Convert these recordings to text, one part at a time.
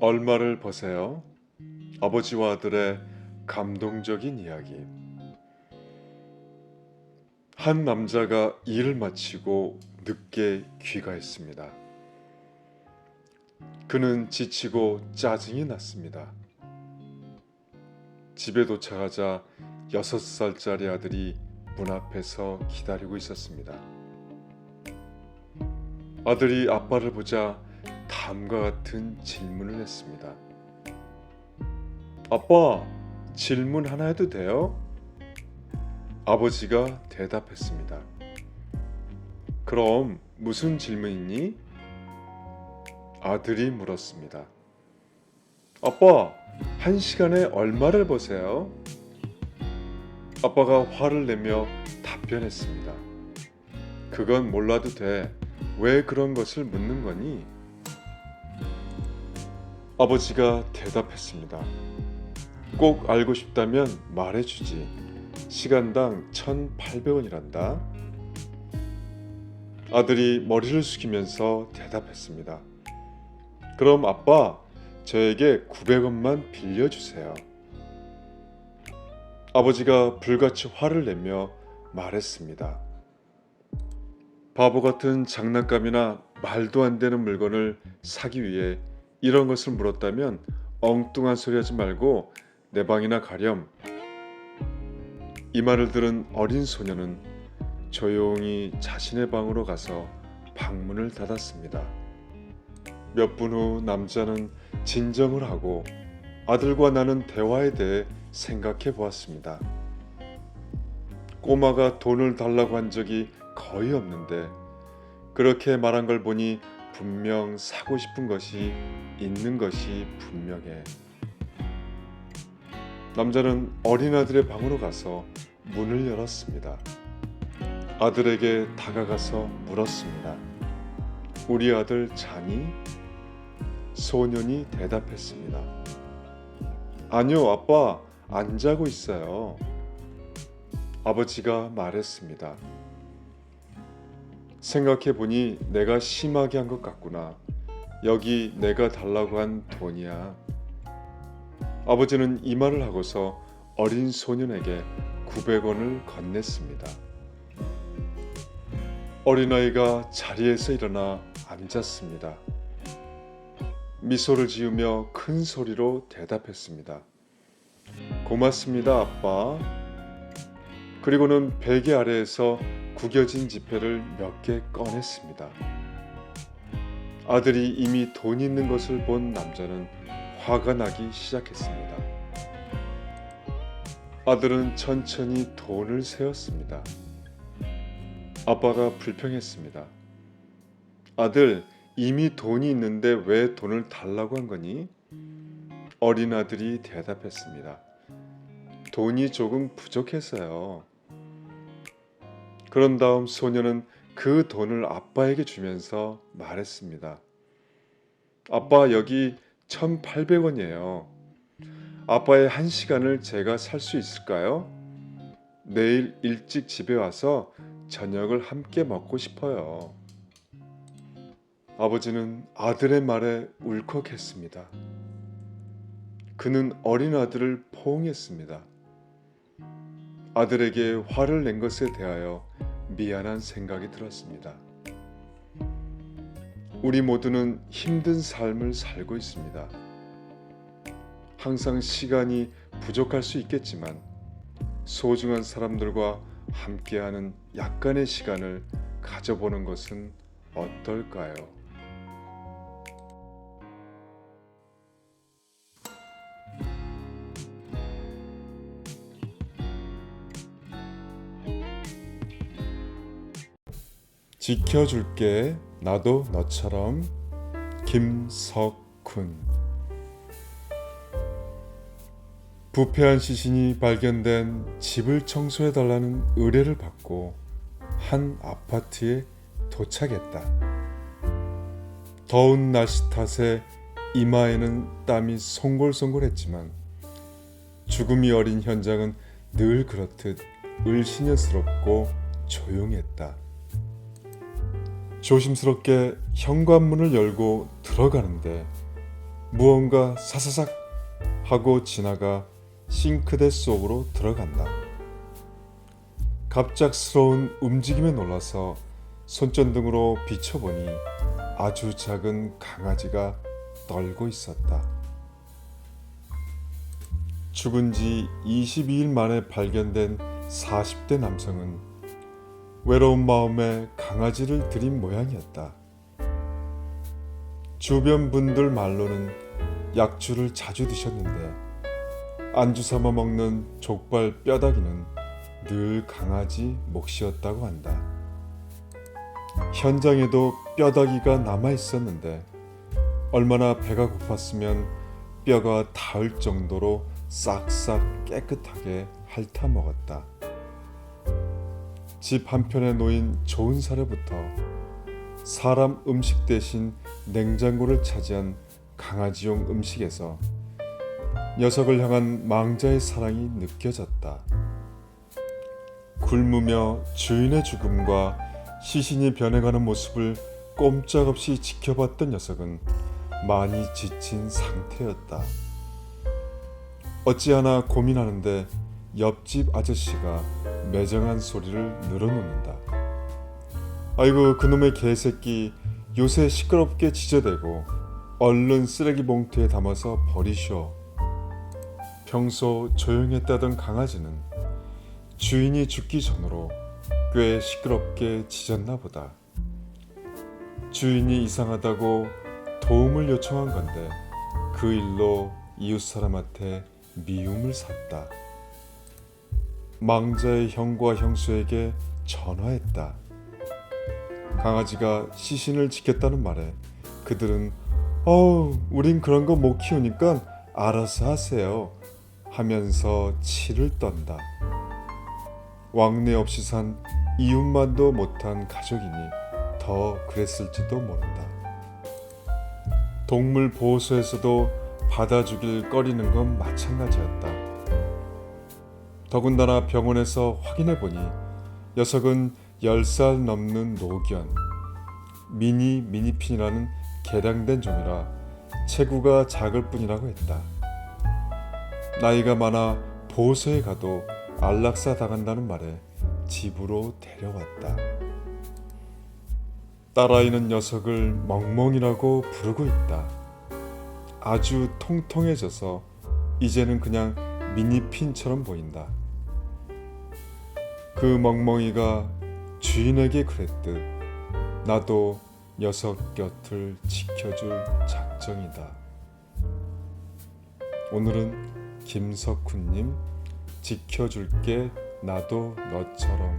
얼마를 버세요? 아버지와 아들의 감동적인 이야기. 한 남자가 일을 마치고 늦게 귀가했습니다. 그는 지치고 짜증이 났습니다. 집에 도착하자 6살짜리 아들이 문 앞에서 기다리고 있었습니다. 아들이 아빠를 보자 다음과 같은 질문을 했습니다. 아빠, 질문 하나 해도 돼요? 아버지가 대답했습니다. 그럼 무슨 질문이니? 아들이 물었습니다. 아빠, 한 시간에 얼마를 버세요? 아빠가 화를 내며 답변했습니다. 그건 몰라도 돼. 왜 그런 것을 묻는 거니? 아버지가 대답했습니다. 꼭 알고 싶다면 말해주지. 시간당 1,800원이란다. 아들이 머리를 숙이면서 대답했습니다. 그럼 아빠, 저에게 900원만 빌려주세요. 아버지가 불같이 화를 내며 말했습니다. 바보 같은 장난감이나 말도 안 되는 물건을 사기 위해 이런 것을 물었다면 엉뚱한 소리 하지 말고 내 방이나 가렴. 이 말을 들은 어린 소녀는 조용히 자신의 방으로 가서 방문을 닫았습니다. 몇 분 후 남자는 진정을 하고 아들과 나눈 대화에 대해 생각해 보았습니다. 꼬마가 돈을 달라고 한 적이 거의 없는데 그렇게 말한 걸 보니 분명 사고 싶은 것이 있는 것이 분명해. 남자는 어린 아들의 방으로 가서 문을 열었습니다. 아들에게 다가가서 물었습니다. 우리 아들 자니? 소년이 대답했습니다. 아니요, 아빠, 안 자고 있어요. 아버지가 말했습니다. 생각해보니 내가 심하게 한 것 같구나. 여기 내가 달라고 한 돈이야. 아버지는 이 말을 하고서 어린 소년에게 900원을 건넸습니다. 어린아이가 자리에서 일어나 앉았습니다. 미소를 지으며 큰 소리로 대답했습니다. 고맙습니다, 아빠. 그리고는 베개 아래에서 구겨진 지폐를 몇 개 꺼냈습니다. 아들이 이미 돈 있는 것을 본 남자는 화가 나기 시작했습니다. 아들은 천천히 돈을 세었습니다. 아빠가 불평했습니다. 아들, 이미 돈이 있는데 왜 돈을 달라고 한 거니? 어린 아들이 대답했습니다. 돈이 조금 부족해서요. 그런 다음 소녀는 그 돈을 아빠에게 주면서 말했습니다. 아빠, 여기 1,800원이에요. 아빠의 한 시간을 제가 살 수 있을까요? 내일 일찍 집에 와서 저녁을 함께 먹고 싶어요. 아버지는 아들의 말에 울컥했습니다. 그는 어린 아들을 포옹했습니다. 아들에게 화를 낸 것에 대하여 미안한 생각이 들었습니다. 우리 모두는 힘든 삶을 살고 있습니다. 항상 시간이 부족할 수 있겠지만 소중한 사람들과 함께하는 약간의 시간을 가져보는 것은 어떨까요? 지켜줄게, 나도 너처럼. 김석훈. 부패한 시신이 발견된 집을 청소해달라는 의뢰를 받고 한 아파트에 도착했다. 더운 날씨 탓에 이마에는 땀이 송골송골했지만 죽음이 어린 현장은 늘 그렇듯 을씨년스럽고 조용했다. 조심스럽게 현관문을 열고 들어가는데 무언가 사사삭 하고 지나가 싱크대 속으로 들어간다. 갑작스러운 움직임에 놀라서 손전등으로 비춰보니 아주 작은 강아지가 떨고 있었다. 죽은 지 22일 만에 발견된 40대 남성은 외로운 마음에 강아지를 들인 모양이었다. 주변 분들 말로는 약주를 자주 드셨는데 안주 삼아 먹는 족발 뼈다귀는 늘 강아지 몫이었다고 한다. 현장에도 뼈다귀가 남아 있었는데 얼마나 배가 고팠으면 뼈가 닿을 정도로 싹싹 깨끗하게 핥아 먹었다. 집 한편에 놓인 좋은 사료부터 사람 음식 대신 냉장고를 차지한 강아지용 음식에서 녀석을 향한 망자의 사랑이 느껴졌다. 굶으며 주인의 죽음과 시신이 변해가는 모습을 꼼짝없이 지켜봤던 녀석은 많이 지친 상태였다. 어찌하나 고민하는데 옆집 아저씨가 매정한 소리를 늘어놓는다. 아이고 그놈의 개새끼 요새 시끄럽게 지저대고 얼른 쓰레기 봉투에 담아서 버리쇼. 평소 조용했다던 강아지는 주인이 죽기 전으로 꽤 시끄럽게 짖었나 보다. 주인이 이상하다고 도움을 요청한 건데 그 일로 이웃 사람한테 미움을 샀다. 망자의 형과 형수에게 전화했다. 강아지가 시신을 지켰다는 말에 그들은 우린 그런 거 못 키우니까 알아서 하세요 하면서 치를 떤다. 왕래 없이 산 이웃만도 못한 가족이니 더 그랬을지도 모른다. 동물 보호소에서도 받아주길 꺼리는 건 마찬가지였다. 더군다나 병원에서 확인해보니 녀석은 10살 넘는 노견, 미니핀이라는 개량된 종이라 체구가 작을 뿐이라고 했다. 나이가 많아 보호소에 가도 안락사 당한다는 말에 집으로 데려왔다. 딸아이는 녀석을 멍멍이라고 부르고 있다. 아주 통통해져서 이제는 그냥 미니핀처럼 보인다. 그 멍멍이가 주인에게 그랬듯 나도 녀석 곁을 지켜줄 작정이다. 오늘은 김석훈님 지켜줄게 나도 너처럼.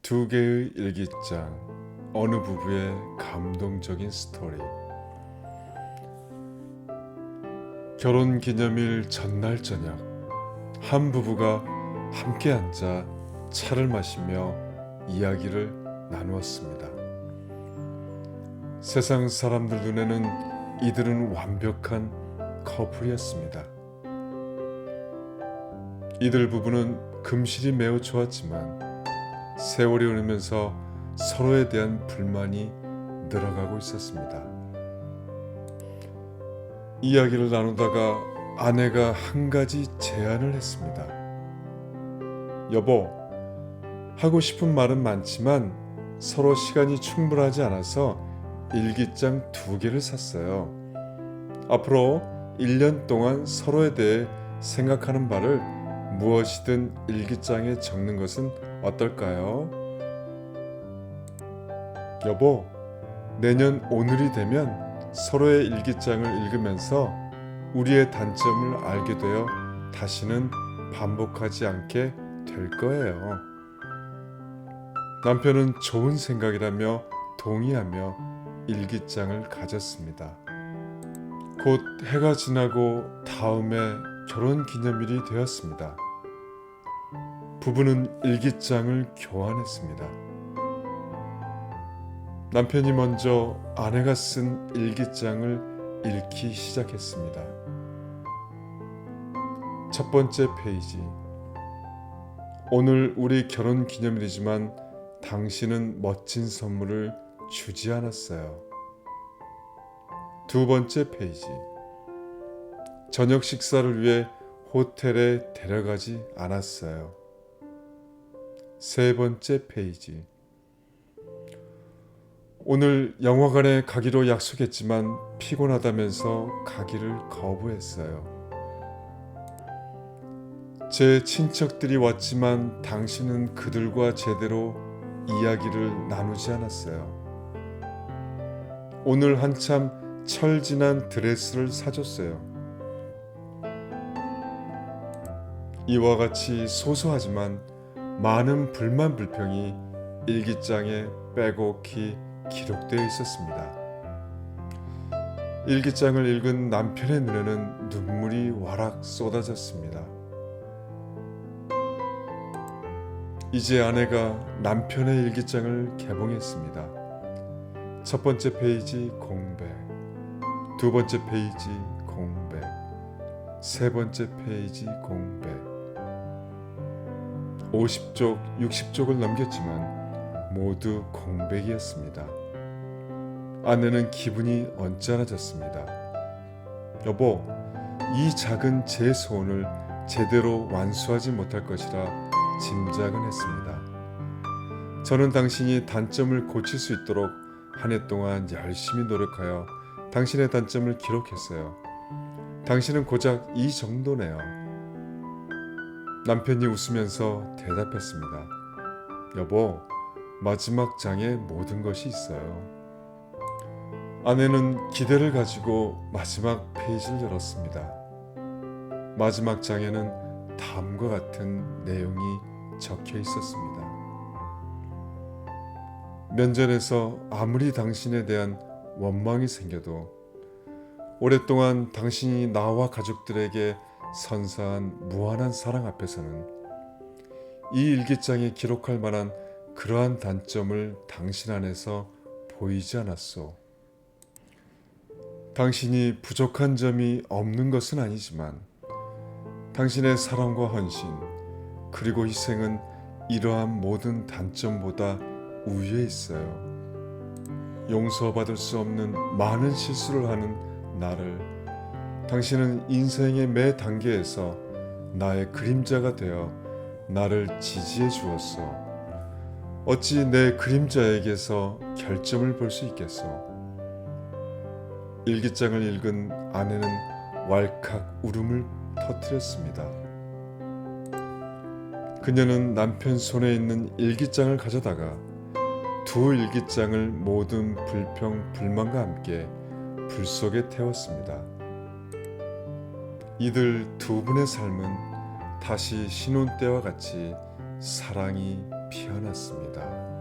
두 개의 일기장, 어느 부부의 감동적인 스토리. 결혼기념일 전날 저녁, 한 부부가 함께 앉아 차를 마시며 이야기를 나누었습니다. 세상 사람들 눈에는 이들은 완벽한 커플이었습니다. 이들 부부는 금실이 매우 좋았지만 세월이 흐르면서 서로에 대한 불만이 늘어가고 있었습니다. 이야기를 나누다가 아내가 한 가지 제안을 했습니다. 여보, 하고 싶은 말은 많지만 서로 시간이 충분하지 않아서 일기장 2개를 샀어요. 앞으로 1년 동안 서로에 대해 생각하는 바를 무엇이든 일기장에 적는 것은 어떨까요? 여보, 내년 오늘이 되면 서로의 일기장을 읽으면서 우리의 단점을 알게 되어 다시는 반복하지 않게 될 거예요. 남편은 좋은 생각이라며 동의하며 일기장을 가졌습니다. 곧 해가 지나고 다음해 결혼 기념일이 되었습니다. 부부는 일기장을 교환했습니다. 남편이 먼저 아내가 쓴 일기장을 읽기 시작했습니다. 첫 번째 페이지. 오늘 우리 결혼 기념일이지만 당신은 멋진 선물을 주지 않았어요. 두 번째 페이지. 저녁 식사를 위해 호텔에 데려가지 않았어요. 세 번째 페이지. 오늘 영화관에 가기로 약속했지만 피곤하다면서 가기를 거부했어요. 제 친척들이 왔지만 당신은 그들과 제대로 이야기를 나누지 않았어요. 오늘 한참 철진한 드레스를 사줬어요. 이와 같이 소소하지만 많은 불만 불평이 일기장에 빼곡히 기록되어 있었습니다. 일기장을 읽은 남편의 눈에는 눈물이 와락 쏟아졌습니다. 이제 아내가 남편의 일기장을 개봉했습니다. 첫 번째 페이지 공백, 두 번째 페이지 공백, 세 번째 페이지 공백. 50쪽, 60쪽을 넘겼지만 모두 공백이었습니다. 아내는 기분이 언짢아졌습니다. 여보, 이 작은 제 소원을 제대로 완수하지 못할 것이라 짐작은 했습니다. 저는 당신이 단점을 고칠 수 있도록 한 해 동안 열심히 노력하여 당신의 단점을 기록했어요. 당신은 고작 이 정도네요. 남편이 웃으면서 대답했습니다. 여보, 마지막 장에 모든 것이 있어요. 아내는 기대를 가지고 마지막 페이지를 열었습니다. 마지막 장에는 다음과 같은 내용이 적혀 있었습니다. 면전에서 아무리 당신에 대한 원망이 생겨도 오랫동안 당신이 나와 가족들에게 선사한 무한한 사랑 앞에서는 이 일기장에 기록할 만한 그러한 단점을 당신 안에서 보이지 않았소. 당신이 부족한 점이 없는 것은 아니지만 당신의 사랑과 헌신 그리고 희생은 이러한 모든 단점보다 우위에 있어요. 용서받을 수 없는 많은 실수를 하는 나를 당신은 인생의 매 단계에서 나의 그림자가 되어 나를 지지해 주었소. 어찌 내 그림자에게서 결점을 볼 수 있겠소. 일기장을 읽은 아내는 왈칵 울음을 터뜨렸습니다. 그녀는 남편 손에 있는 일기장을 가져다가 두 일기장을 모든 불평, 불만과 함께 불 속에 태웠습니다. 이들 두 분의 삶은 다시 신혼 때와 같이 사랑이 피어났습니다.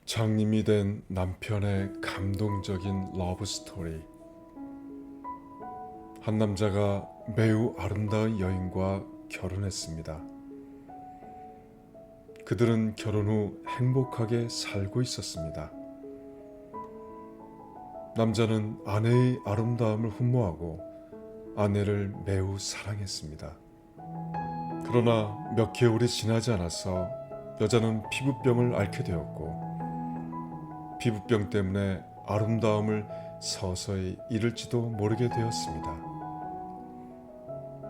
장님이 된 남편의 감동적인 러브 스토리. 한 남자가 매우 아름다운 여인과 결혼했습니다. 그들은 결혼 후 행복하게 살고 있었습니다. 남자는 아내의 아름다움을 흠모하고 아내를 매우 사랑했습니다. 그러나 몇 개월이 지나지 않아서 여자는 피부병을 앓게 되었고 피부병 때문에 아름다움을 서서히 잃을지도 모르게 되었습니다.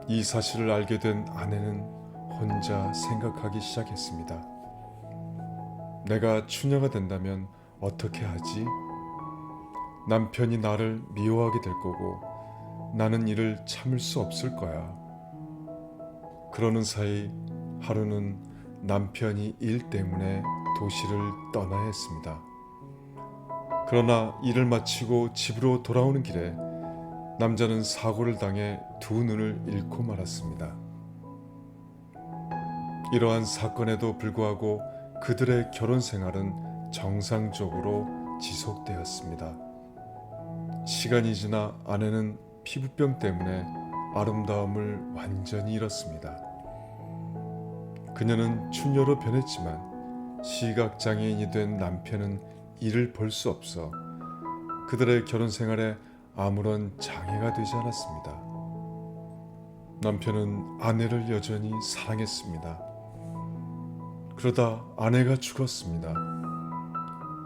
이 사실을 알게 된 아내는 혼자 생각하기 시작했습니다. 내가 추녀가 된다면 어떻게 하지? 남편이 나를 미워하게 될 거고 나는 이를 참을 수 없을 거야. 그러는 사이 하루는 남편이 일 때문에 도시를 떠나야 했습니다. 그러나 일을 마치고 집으로 돌아오는 길에 남자는 사고를 당해 두 눈을 잃고 말았습니다. 이러한 사건에도 불구하고 그들의 결혼 생활은 정상적으로 지속되었습니다. 시간이 지나 아내는 피부병 때문에 아름다움을 완전히 잃었습니다. 그녀는 추녀로 변했지만 시각장애인이 된 남편은 이를 볼 수 없어 그들의 결혼 생활에 아무런 장애가 되지 않았습니다. 남편은 아내를 여전히 사랑했습니다. 그러다 아내가 죽었습니다.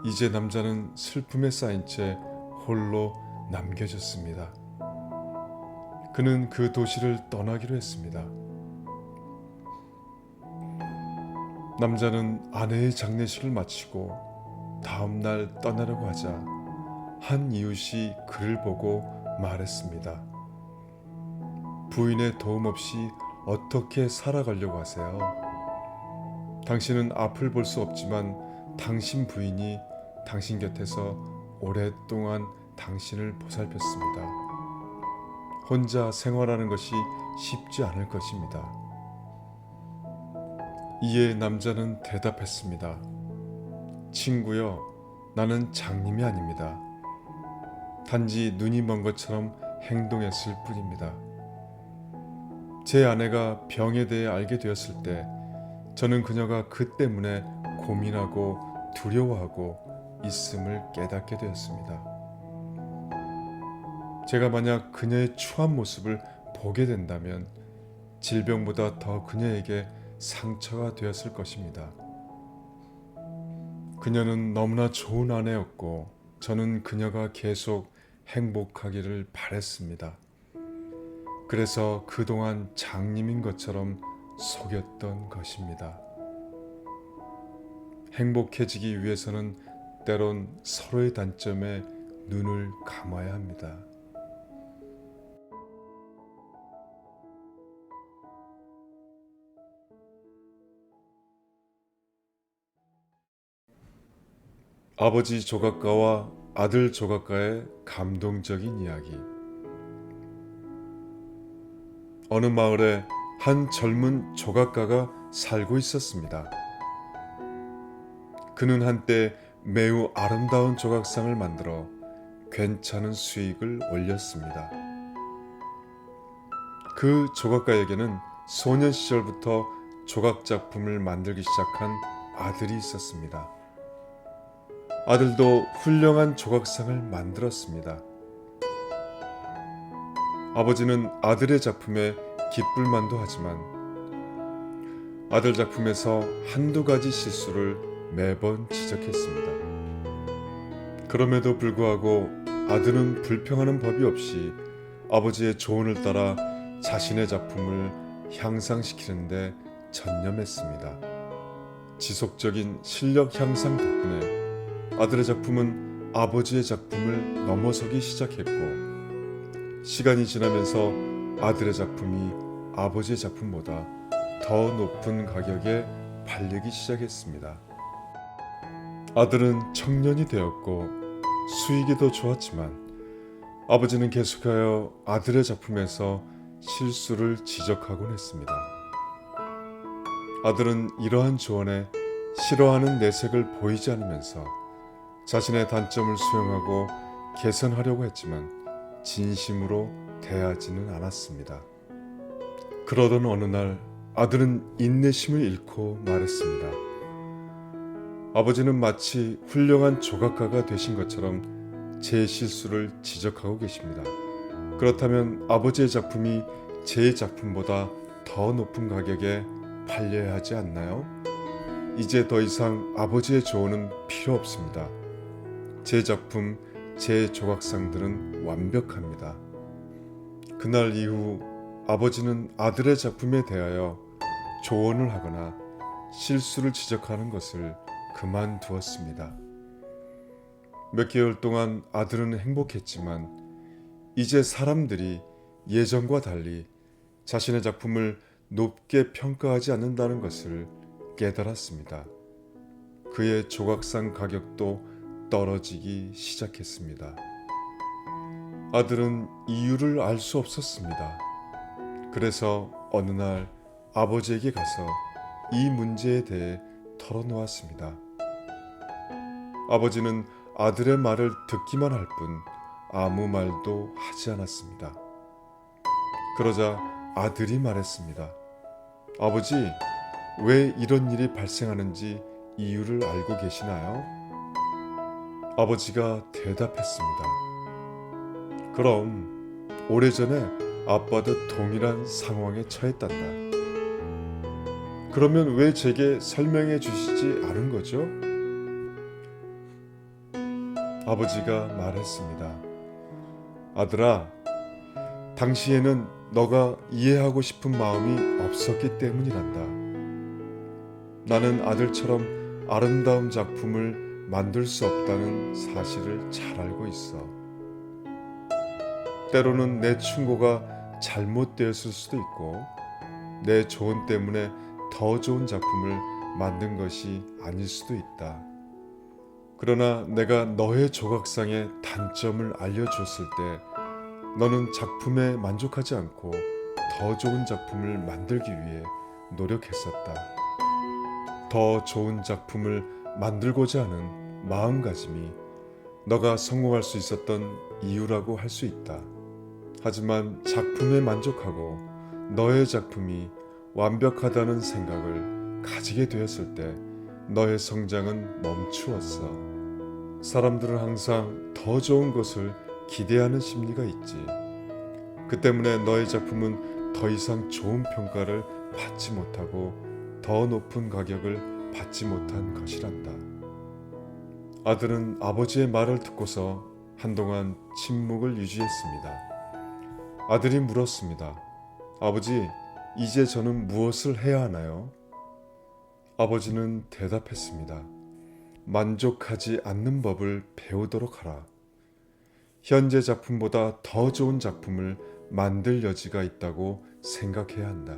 이제 남자는 슬픔에 쌓인 채 홀로 남겨졌습니다. 그는 그 도시를 떠나기로 했습니다. 남자는 아내의 장례식을 마치고 다음 날 떠나려고 하자 한 이웃이 그를 보고 말했습니다. 부인의 도움 없이 어떻게 살아가려고 하세요? 당신은 앞을 볼 수 없지만 당신 부인이 당신 곁에서 오랫동안 당신을 보살폈습니다. 혼자 생활하는 것이 쉽지 않을 것입니다. 이에 남자는 대답했습니다. 친구여, 나는 장님이 아닙니다. 단지 눈이 먼 것처럼 행동했을 뿐입니다. 제 아내가 병에 대해 알게 되었을 때 저는 그녀가 그 때문에 고민하고 두려워하고 있음을 깨닫게 되었습니다. 제가 만약 그녀의 추한 모습을 보게 된다면 질병보다 더 그녀에게 상처가 되었을 것입니다. 그녀는 너무나 좋은 아내였고 저는 그녀가 계속 행복하기를 바랬습니다. 그래서 그동안 장님인 것처럼 속였던 것입니다. 행복해지기 위해서는 때론 서로의 단점에 눈을 감아야 합니다. 아버지 조각가와 아들 조각가의 감동적인 이야기. 어느 마을에 한 젊은 조각가가 살고 있었습니다. 그는 한때 매우 아름다운 조각상을 만들어 괜찮은 수익을 올렸습니다. 그 조각가에게는 소년 시절부터 조각 작품을 만들기 시작한 아들이 있었습니다. 아들도 훌륭한 조각상을 만들었습니다. 아버지는 아들의 작품에 기쁠만도 하지만 아들 작품에서 한두 가지 실수를 매번 지적했습니다. 그럼에도 불구하고 아들은 불평하는 법이 없이 아버지의 조언을 따라 자신의 작품을 향상시키는데 전념했습니다. 지속적인 실력 향상 덕분에 아들의 작품은 아버지의 작품을 넘어서기 시작했고 시간이 지나면서 아들의 작품이 아버지의 작품보다 더 높은 가격에 팔리기 시작했습니다. 아들은 청년이 되었고 수익이 더 좋았지만 아버지는 계속하여 아들의 작품에서 실수를 지적하곤 했습니다. 아들은 이러한 조언에 싫어하는 내색을 보이지 않으면서 자신의 단점을 수용하고 개선하려고 했지만 진심으로 대하지는 않았습니다. 그러던 어느 날 아들은 인내심을 잃고 말했습니다. 아버지는 마치 훌륭한 조각가가 되신 것처럼 제 실수를 지적하고 계십니다. 그렇다면 아버지의 작품이 제 작품보다 더 높은 가격에 팔려야 하지 않나요? 이제 더 이상 아버지의 조언은 필요 없습니다. 제 작품, 제 조각상들은 완벽합니다. 그날 이후 아버지는 아들의 작품에 대하여 조언을 하거나 실수를 지적하는 것을 그만두었습니다. 몇 개월 동안 아들은 행복했지만 이제 사람들이 예전과 달리 자신의 작품을 높게 평가하지 않는다는 것을 깨달았습니다. 그의 조각상 가격도 떨어지기 시작했습니다. 아들은 이유를 알 수 없었습니다. 그래서 어느 날 아버지에게 가서 이 문제에 대해 털어놓았습니다. 아버지는 아들의 말을 듣기만 할 뿐 아무 말도 하지 않았습니다. 그러자 아들이 말했습니다. 아버지, 왜 이런 일이 발생하는지 이유를 알고 계시나요? 아버지가 대답했습니다. 그럼 오래전에 아빠도 동일한 상황에 처했단다. 그러면 왜 제게 설명해 주시지 않은 거죠? 아버지가 말했습니다. 아들아, 당시에는 너가 이해하고 싶은 마음이 없었기 때문이란다. 나는 아들처럼 아름다운 작품을 만들 수 없다는 사실을 잘 알고 있어. 때로는 내 충고가 잘못되었을 수도 있고 내 조언 때문에 더 좋은 작품을 만든 것이 아닐 수도 있다. 그러나 내가 너의 조각상의 단점을 알려주었을 때 너는 작품에 만족하지 않고 더 좋은 작품을 만들기 위해 노력했었다. 더 좋은 작품을 만들고자 하는 마음가짐이 너가 성공할 수 있었던 이유라고 할 수 있다. 하지만 작품에 만족하고 너의 작품이 완벽하다는 생각을 가지게 되었을 때 너의 성장은 멈추었어. 사람들은 항상 더 좋은 것을 기대하는 심리가 있지. 그 때문에 너의 작품은 더 이상 좋은 평가를 받지 못하고 더 높은 가격을 받지 못한 것이란다. 아들은 아버지의 말을 듣고서 한동안 침묵을 유지했습니다. 아들이 물었습니다. 아버지, 이제 저는 무엇을 해야 하나요? 아버지는 대답했습니다. 만족하지 않는 법을 배우도록 하라. 현재 작품보다 더 좋은 작품을 만들 여지가 있다고 생각해야 한다.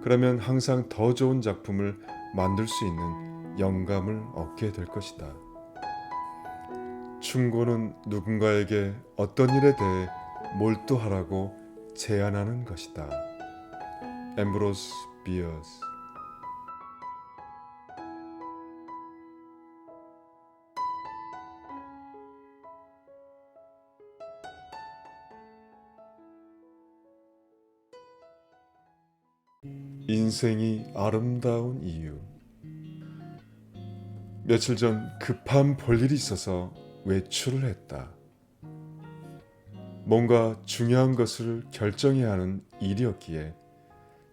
그러면 항상 더 좋은 작품을 만들 수 있는 영감을 얻게 될 것이다. 충고는 누군가에게 어떤 일에 대해 몰두하라고 제안하는 것이다. 앰브로스 비어스. 인생이 아름다운 이유. 며칠 전 급한 볼일이 있어서 외출을 했다. 뭔가 중요한 것을 결정해야 하는 일이었기에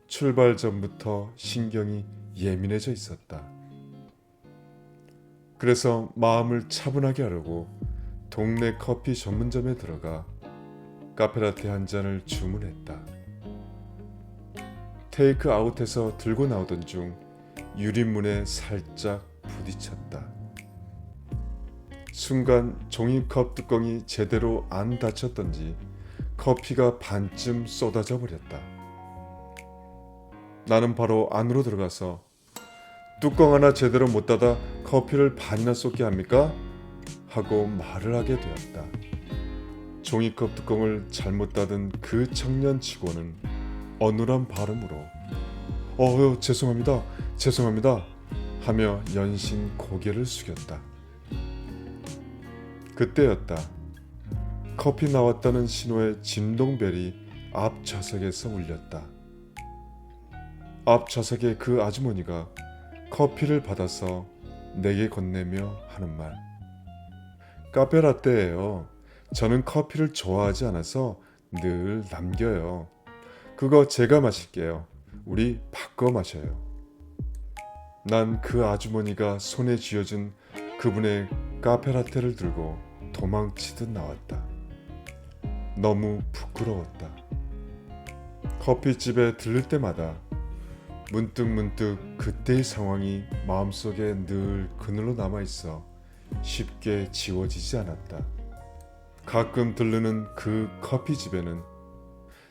출발 전부터 신경이 예민해져 있었다. 그래서 마음을 차분하게 하려고 동네 커피 전문점에 들어가 카페라테 한 잔을 주문했다. 테이크아웃해서 들고 나오던 중 유리문에 살짝 부딪혔다. 순간 종이컵 뚜껑이 제대로 안 닫혔던지 커피가 반쯤 쏟아져 버렸다. 나는 바로 안으로 들어가서 뚜껑 하나 제대로 못 닫아 커피를 반이나 쏟게 합니까? 하고 말을 하게 되었다. 종이컵 뚜껑을 잘못 닫은 그 청년치고는 어눌한 발음으로 죄송합니다 하며 연신 고개를 숙였다. 그때였다. 커피 나왔다는 신호의 진동벨이 앞 좌석에서 울렸다. 앞 좌석의 그 아주머니가 커피를 받아서 내게 건네며 하는 말. 카페라떼예요. 저는 커피를 좋아하지 않아서 늘 남겨요. 그거 제가 마실게요. 우리 바꿔 마셔요. 난 그 아주머니가 손에 쥐어준 그분의 카페라떼를 들고 도망치듯 나왔다. 너무 부끄러웠다. 커피집에 들를 때마다 문득 그때의 상황이 마음속에 늘 그늘로 남아있어 쉽게 지워지지 않았다. 가끔 들르는 그 커피집에는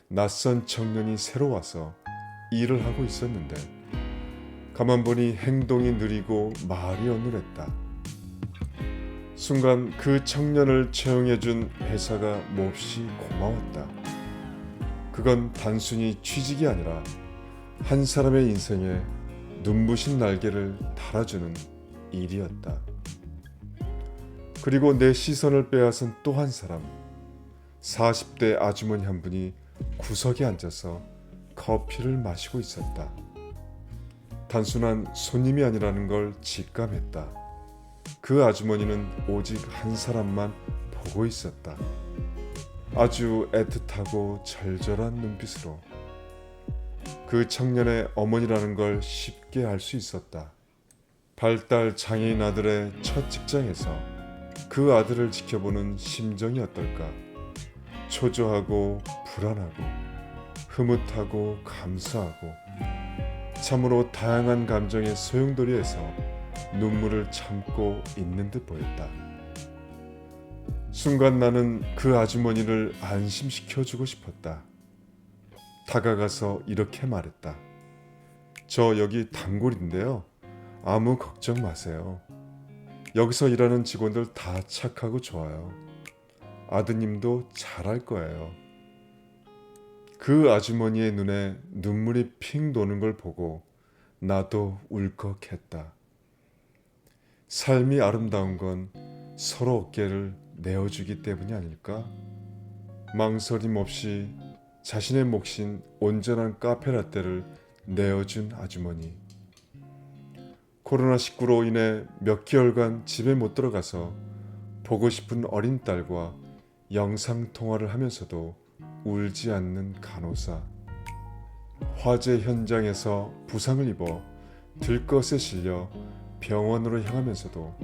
낯선 청년이 새로 와서 일을 하고 있었는데 가만 보니 행동이 느리고 말이 어눌했다. 순간 그 청년을 채용해준 회사가 몹시 고마웠다. 그건 단순히 취직이 아니라 한 사람의 인생에 눈부신 날개를 달아주는 일이었다. 그리고 내 시선을 빼앗은 또 한 사람, 40대 아주머니 한 분이 구석에 앉아서 커피를 마시고 있었다. 단순한 손님이 아니라는 걸 직감했다. 그 아주머니는 오직 한 사람만 보고 있었다. 아주 애틋하고 절절한 눈빛으로. 그 청년의 어머니라는 걸 쉽게 알 수 있었다. 발달 장애인 아들의 첫 직장에서 그 아들을 지켜보는 심정이 어떨까? 초조하고 불안하고 흐뭇하고 감사하고 참으로 다양한 감정의 소용돌이에서 눈물을 참고 있는 듯 보였다. 순간 나는 그 아주머니를 안심시켜주고 싶었다. 다가가서 이렇게 말했다. 저 여기 단골인데요. 아무 걱정 마세요. 여기서 일하는 직원들 다 착하고 좋아요. 아드님도 잘할 거예요. 그 아주머니의 눈에 눈물이 핑 도는 걸 보고 나도 울컥했다. 삶이 아름다운 건 서로 어깨를 내어주기 때문이 아닐까? 망설임 없이 자신의 몫인 온전한 카페라떼를 내어준 아주머니. 코로나19로 인해 몇 개월간 집에 못 들어가서 보고 싶은 어린 딸과 영상통화를 하면서도 울지 않는 간호사. 화재 현장에서 부상을 입어 들것에 실려 병원으로 향하면서도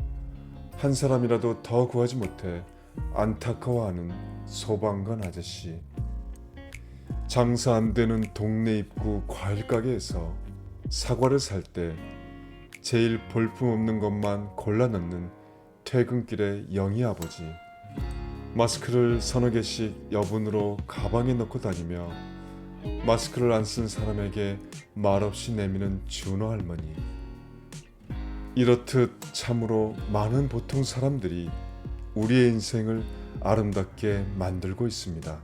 한 사람이라도 더 구하지 못해 안타까워하는 소방관 아저씨. 장사 안 되는 동네 입구 과일 가게에서 사과를 살 때 제일 볼품없는 것만 골라 넣는 퇴근길의 영희 아버지. 마스크를 서너 개씩 여분으로 가방에 넣고 다니며 마스크를 안 쓴 사람에게 말없이 내미는 준호 할머니. 이렇듯 참으로 많은 보통 사람들이 우리의 인생을 아름답게 만들고 있습니다.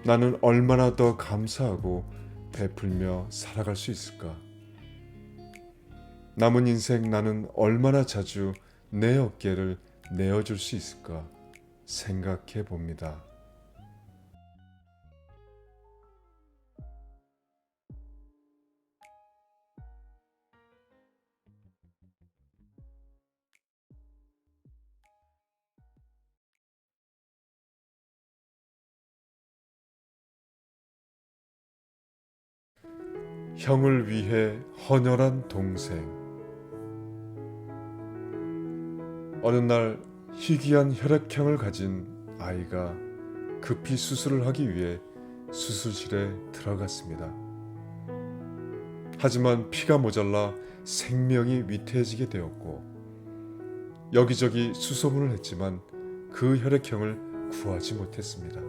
나는 얼마나 더 감사하고 베풀며 살아갈 수 있을까? 남은 인생 나는 얼마나 자주 내 어깨를 내어줄 수 있을까 생각해 봅니다. 형을 위해 헌혈한 동생. 어느 날 희귀한 혈액형을 가진 아이가 급히 수술을 하기 위해 수술실에 들어갔습니다. 하지만 피가 모자라 생명이 위태해지게 되었고 여기저기 수소문을 했지만 그 혈액형을 구하지 못했습니다.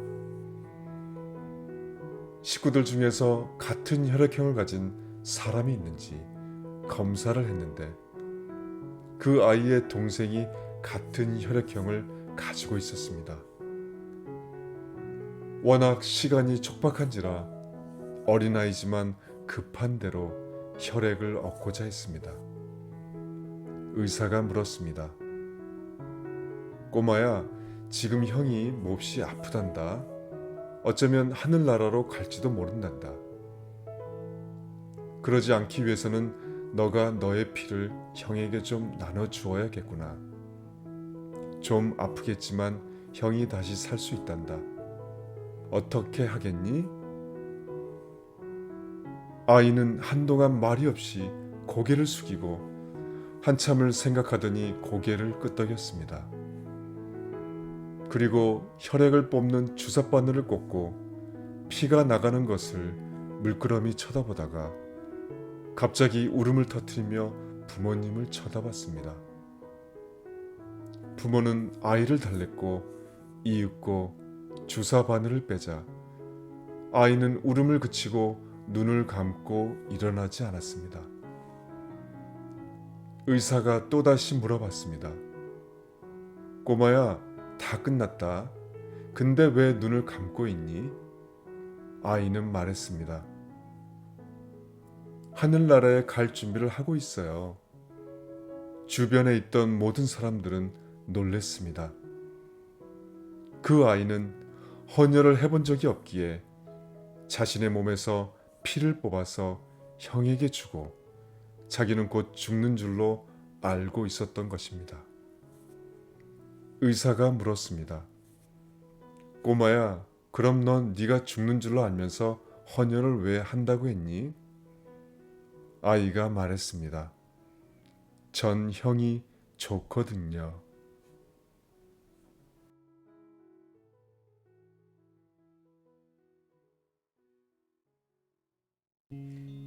식구들 중에서 같은 혈액형을 가진 사람이 있는지 검사를 했는데 그 아이의 동생이 같은 혈액형을 가지고 있었습니다. 워낙 시간이 촉박한지라 어린아이지만 급한 대로 혈액을 얻고자 했습니다. 의사가 물었습니다. 꼬마야, 지금 형이 몹시 아프단다. 어쩌면 하늘나라로 갈지도 모른단다. 그러지 않기 위해서는 너가 너의 피를 형에게 좀 나눠주어야겠구나. 좀 아프겠지만 형이 다시 살 수 있단다. 어떻게 하겠니? 아이는 한동안 말이 없이 고개를 숙이고 한참을 생각하더니 고개를 끄덕였습니다. 그리고 혈액을 뽑는 주사바늘을 꽂고 피가 나가는 것을 물끄러미 쳐다보다가 갑자기 울음을 터뜨리며 부모님을 쳐다봤습니다. 부모는 아이를 달랬고 이윽고 주사 바늘을 빼자 아이는 울음을 그치고 눈을 감고 일어나지 않았습니다. 의사가 또다시 물어봤습니다. 꼬마야, 다 끝났다. 근데 왜 눈을 감고 있니? 아이는 말했습니다. 하늘나라에 갈 준비를 하고 있어요. 주변에 있던 모든 사람들은 놀랬습니다. 그 아이는 헌혈을 해본 적이 없기에 자신의 몸에서 피를 뽑아서 형에게 주고 자기는 곧 죽는 줄로 알고 있었던 것입니다. 의사가 물었습니다. 꼬마야, 그럼 넌 네가 죽는 줄로 알면서 헌혈을 왜 한다고 했니? 아이가 말했습니다. 전 형이 좋거든요.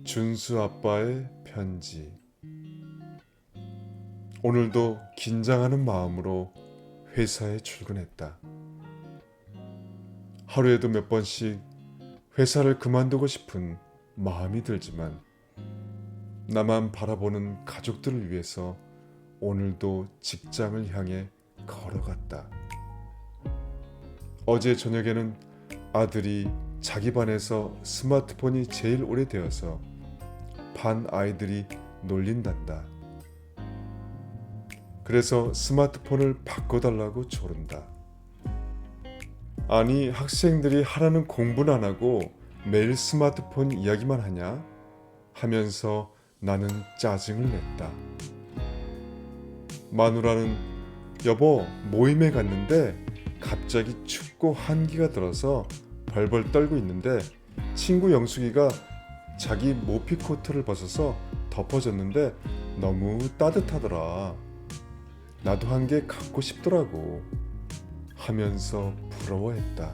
준수 아빠의 편지. 오늘도 긴장하는 마음으로 회사에 출근했다. 하루에도 몇 번씩 회사를 그만두고 싶은 마음이 들지만 나만 바라보는 가족들을 위해서 오늘도 직장을 향해 걸어갔다. 어제 저녁에는 아들이 자기 반에서 스마트폰이 제일 오래되어서 반 아이들이 놀린단다. 그래서 스마트폰을 바꿔달라고 조른다. 아니, 학생들이 하라는 공부는 안 하고 매일 스마트폰 이야기만 하냐? 하면서 나는 짜증을 냈다. 마누라는 여보, 모임에 갔는데 갑자기 춥고 한기가 들어서 벌벌 떨고 있는데 친구 영숙이가 자기 모피 코트를 벗어서 덮어줬는데 너무 따뜻하더라. 나도 한 개 갖고 싶더라고. 하면서 부러워했다.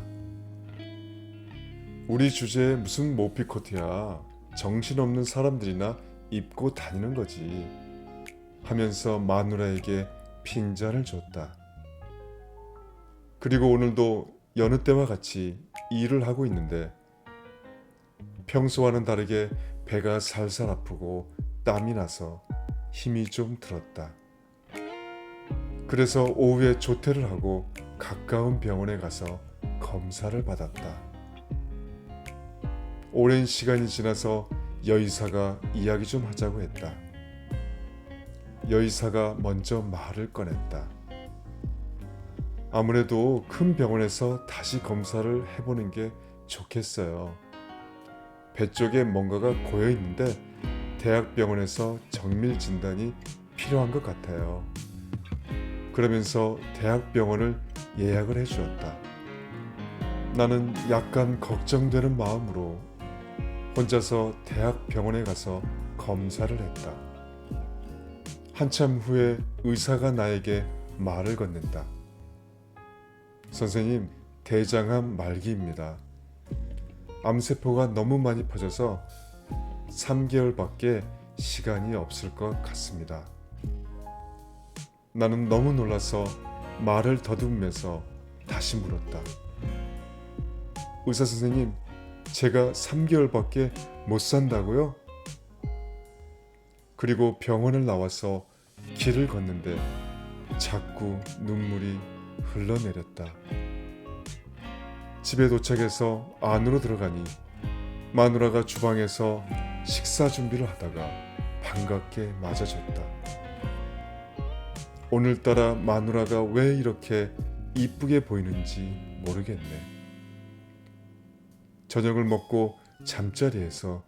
우리 주제에 무슨 모피 코트야. 정신없는 사람들이나 입고 다니는 거지. 하면서 마누라에게 핀잔을 줬다. 그리고 오늘도 여느 때와 같이 일을 하고 있는데 평소와는 다르게 배가 살살 아프고 땀이 나서 힘이 좀 들었다. 그래서 오후에 조퇴를 하고 가까운 병원에 가서 검사를 받았다. 오랜 시간이 지나서 여의사가 이야기 좀 하자고 했다. 여의사가 먼저 말을 꺼냈다. 아무래도 큰 병원에서 다시 검사를 해보는 게 좋겠어요. 배 쪽에 뭔가가 고여 있는데 대학병원에서 정밀 진단이 필요한 것 같아요. 그러면서 대학병원을 예약을 해주었다. 나는 약간 걱정되는 마음으로 혼자서 대학병원에 가서 검사를 했다. 한참 후에 의사가 나에게 말을 건넨다. 선생님, 대장암 말기입니다. 암세포가 너무 많이 퍼져서 3개월밖에 시간이 없을 것 같습니다. 나는 너무 놀라서 말을 더듬으면서 다시 물었다. 의사 선생님, 제가 3개월밖에 못 산다고요? 그리고 병원을 나와서 길을 걷는데 자꾸 눈물이 흘러내렸다. 집에 도착해서 안으로 들어가니 마누라가 주방에서 식사 준비를 하다가 반갑게 맞아줬다. 오늘따라 마누라가 왜 이렇게 이쁘게 보이는지 모르겠네. 저녁을 먹고 잠자리에서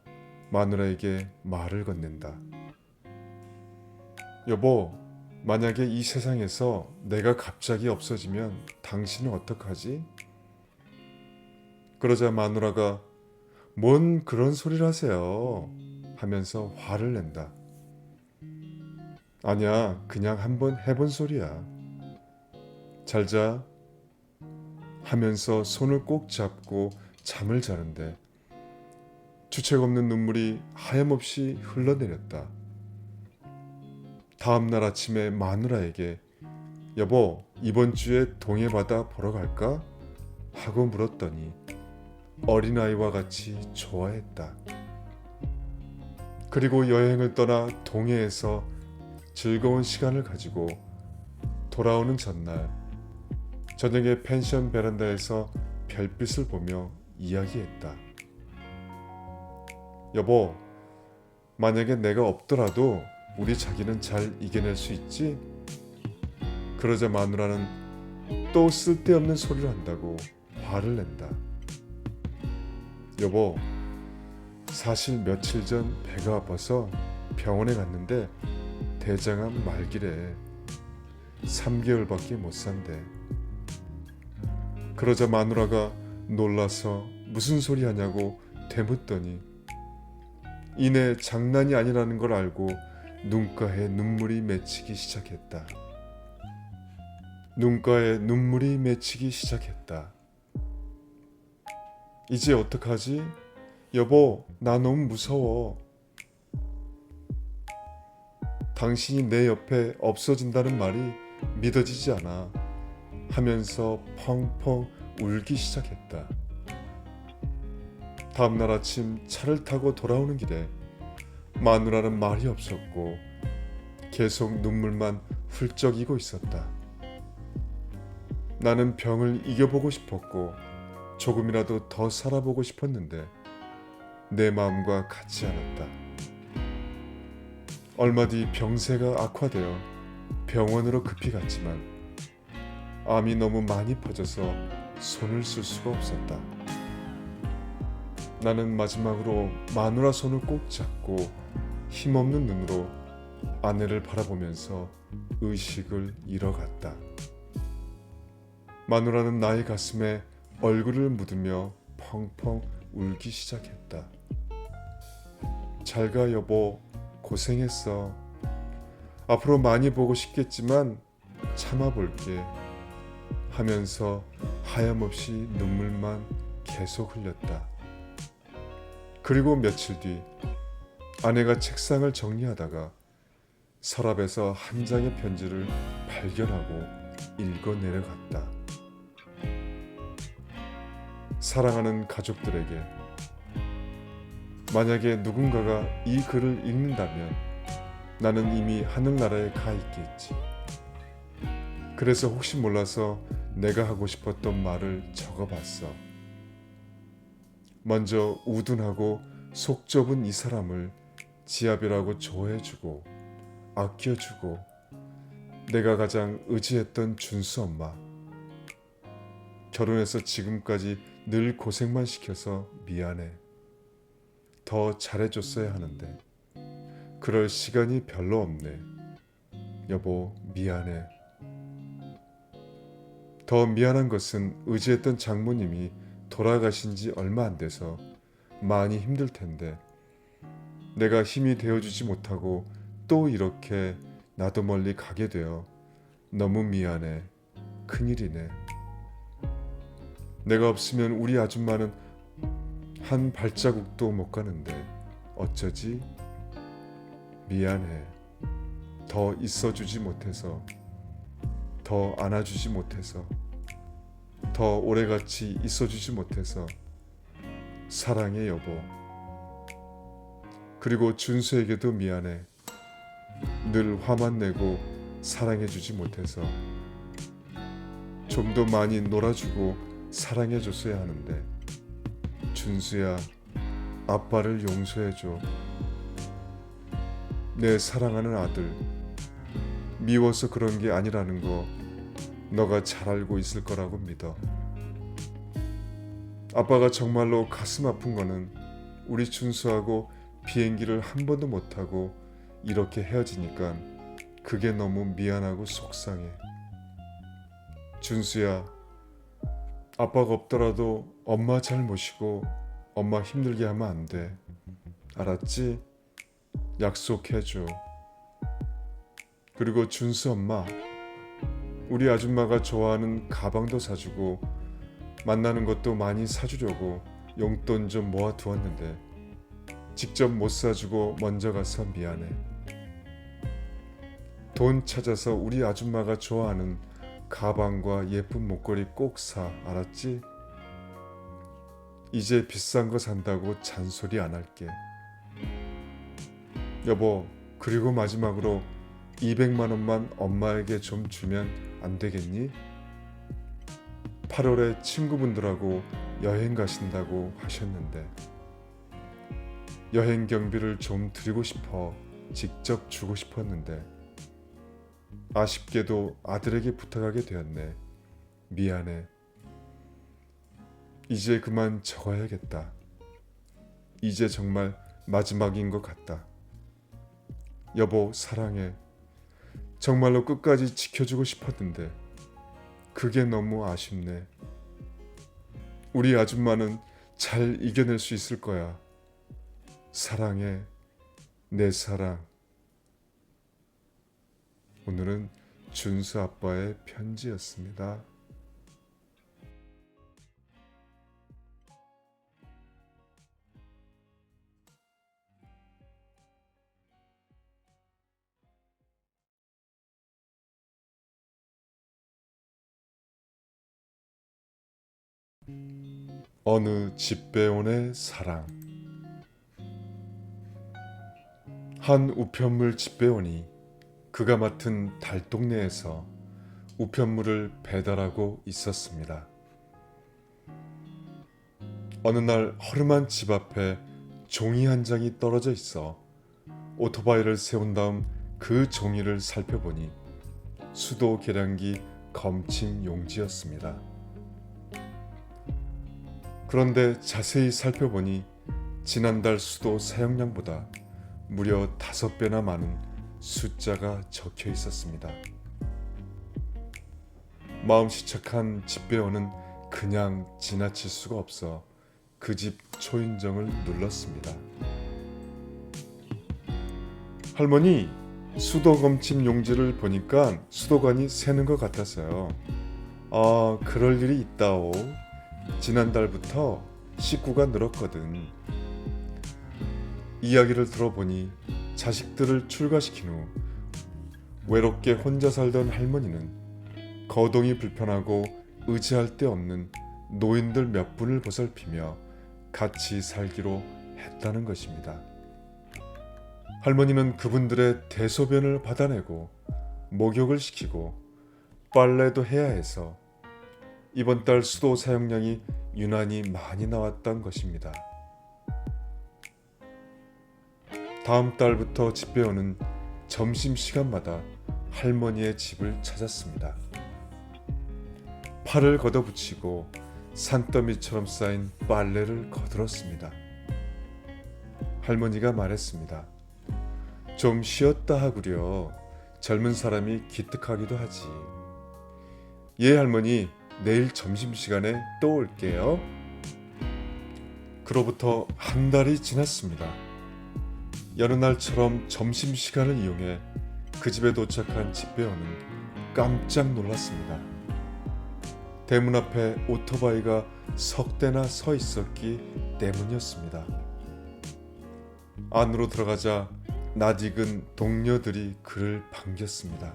마누라에게 말을 건넨다. 여보, 만약에 이 세상에서 내가 갑자기 없어지면 당신은 어떡하지? 그러자 마누라가 뭔 그런 소리를 하세요? 하면서 화를 낸다. 아니야, 그냥 한번 해본 소리야. 잘 자. 하면서 손을 꼭 잡고 잠을 자는데 주책 없는 눈물이 하염없이 흘러내렸다. 다음날 아침에 마누라에게 여보, 이번 주에 동해바다 보러 갈까? 하고 물었더니 어린아이와 같이 좋아했다. 그리고 여행을 떠나 동해에서 즐거운 시간을 가지고 돌아오는 전날 저녁에 펜션 베란다에서 별빛을 보며 이야기했다. 여보, 만약에 내가 없더라도 우리 자기는 잘 이겨낼 수 있지? 그러자 마누라는 또 쓸데없는 소리를 한다고 화를 낸다. 여보, 사실 며칠 전 배가 아파서 병원에 갔는데 대장암 말기래. 3개월밖에 못 산대. 그러자 마누라가 놀라서 무슨 소리 하냐고 되묻더니 이내 장난이 아니라는 걸 알고 눈가에 눈물이 맺히기 시작했다. 눈가에 눈물이 맺히기 시작했다. 이제 어떡하지? 여보, 나 너무 무서워. 당신이 내 옆에 없어진다는 말이 믿어지지 않아. 하면서 펑펑 울기 시작했다. 다음날 아침 차를 타고 돌아오는 길에 마누라는 말이 없었고 계속 눈물만 훌쩍이고 있었다. 나는 병을 이겨보고 싶었고 조금이라도 더 살아보고 싶었는데 내 마음과 같지 않았다. 얼마 뒤 병세가 악화되어 병원으로 급히 갔지만 암이 너무 많이 퍼져서 손을 쓸 수가 없었다. 나는 마지막으로 마누라 손을 꼭 잡고 힘없는 눈으로 아내를 바라보면서 의식을 잃어갔다. 마누라는 나의 가슴에 얼굴을 묻으며 펑펑 울기 시작했다. 잘가 여보, 고생했어. 앞으로 많이 보고 싶겠지만 참아볼게. 하면서 하염없이 눈물만 계속 흘렸다. 그리고 며칠 뒤 아내가 책상을 정리하다가 서랍에서 한 장의 편지를 발견하고 읽어 내려갔다. 사랑하는 가족들에게, 만약에 누군가가 이 글을 읽는다면 나는 이미 하늘나라에 가 있겠지. 그래서 혹시 몰라서 내가 하고 싶었던 말을 적어봤어. 먼저 우둔하고 속 좁은 이 사람을 지압이라고 좋아해주고 아껴주고 내가 가장 의지했던 준수 엄마. 결혼해서 지금까지 늘 고생만 시켜서 미안해. 더 잘해줬어야 하는데 그럴 시간이 별로 없네. 여보, 미안해. 더 미안한 것은 의지했던 장모님이 돌아가신 지 얼마 안 돼서 많이 힘들 텐데 내가 힘이 되어주지 못하고 또 이렇게 나도 멀리 가게 되어 너무 미안해. 큰일이네. 내가 없으면 우리 아줌마는 한 발자국도 못 가는데 어쩌지? 미안해. 더 있어주지 못해서, 더 안아주지 못해서, 더 오래같이 있어주지 못해서 사랑해 여보. 그리고 준수에게도 미안해. 늘 화만 내고 사랑해주지 못해서. 좀 더 많이 놀아주고 사랑해줬어야 하는데 준수야, 아빠를 용서해줘. 내 사랑하는 아들, 미워서 그런 게 아니라는 거 너가 잘 알고 있을 거라고 믿어. 아빠가 정말로 가슴 아픈 거는 우리 준수하고 비행기를 한 번도 못 타고 이렇게 헤어지니까 그게 너무 미안하고 속상해. 준수야, 아빠가 없더라도 엄마 잘 모시고 엄마 힘들게 하면 안 돼. 알았지? 약속해줘. 그리고 준수 엄마, 우리 아줌마가 좋아하는 가방도 사주고 만나는 것도 많이 사주려고 용돈 좀 모아두었는데 직접 못 사주고 먼저 가서 미안해. 돈 찾아서 우리 아줌마가 좋아하는 가방과 예쁜 목걸이 꼭 사. 알았지? 이제 비싼 거 산다고 잔소리 안 할게. 여보, 그리고 마지막으로 200만 원만 엄마에게 좀 주면 안 되겠니? 8월에 친구분들하고 여행 가신다고 하셨는데 여행 경비를 좀 드리고 싶어 직접 주고 싶었는데 아쉽게도 아들에게 부탁하게 되었네. 미안해. 이제 그만 적어야겠다. 이제 정말 마지막인 것 같다. 여보, 사랑해. 정말로 끝까지 지켜주고 싶었는데 그게 너무 아쉽네. 우리 아줌마는 잘 이겨낼 수 있을 거야. 사랑해, 내 사랑. 오늘은 준수 아빠의 편지였습니다. 어느 집배원의 사랑. 한 우편물 집배원이 그가 맡은 달동네에서 우편물을 배달하고 있었습니다. 어느 날 허름한 집 앞에 종이 한 장이 떨어져 있어 오토바이를 세운 다음 그 종이를 살펴보니 수도 계량기 검침 용지였습니다. 그런데 자세히 살펴보니 지난달 수도 사용량보다 무려 5배나 많은 숫자가 적혀 있었습니다. 마음씨 착한 집배원은 그냥 지나칠 수가 없어 그 집 초인종을 눌렀습니다. 할머니, 수도 검침 용지를 보니까 수도관이 새는 것 같아서요. 아, 그럴 일이 있다오. 지난달부터 식구가 늘었거든. 이야기를 들어보니 자식들을 출가시킨 후 외롭게 혼자 살던 할머니는 거동이 불편하고 의지할 데 없는 노인들 몇 분을 보살피며 같이 살기로 했다는 것입니다. 할머니는 그분들의 대소변을 받아내고 목욕을 시키고 빨래도 해야 해서 이번 달 수도 사용량이 유난히 많이 나왔던 것입니다. 다음 달부터 집배원은 점심시간마다 할머니의 집을 찾았습니다. 팔을 걷어붙이고 산더미처럼 쌓인 빨래를 거들었습니다. 할머니가 말했습니다. 좀 쉬었다 하구려. 젊은 사람이 기특하기도 하지. 예, 할머니, 내일 점심시간에 또 올게요. 그로부터 한 달이 지났습니다. 여느 날처럼 점심시간을 이용해 그 집에 도착한 집배원은 깜짝 놀랐습니다. 대문 앞에 오토바이가 석 대나 서 있었기 때문이었습니다. 안으로 들어가자 낯익은 동료들이 그를 반겼습니다.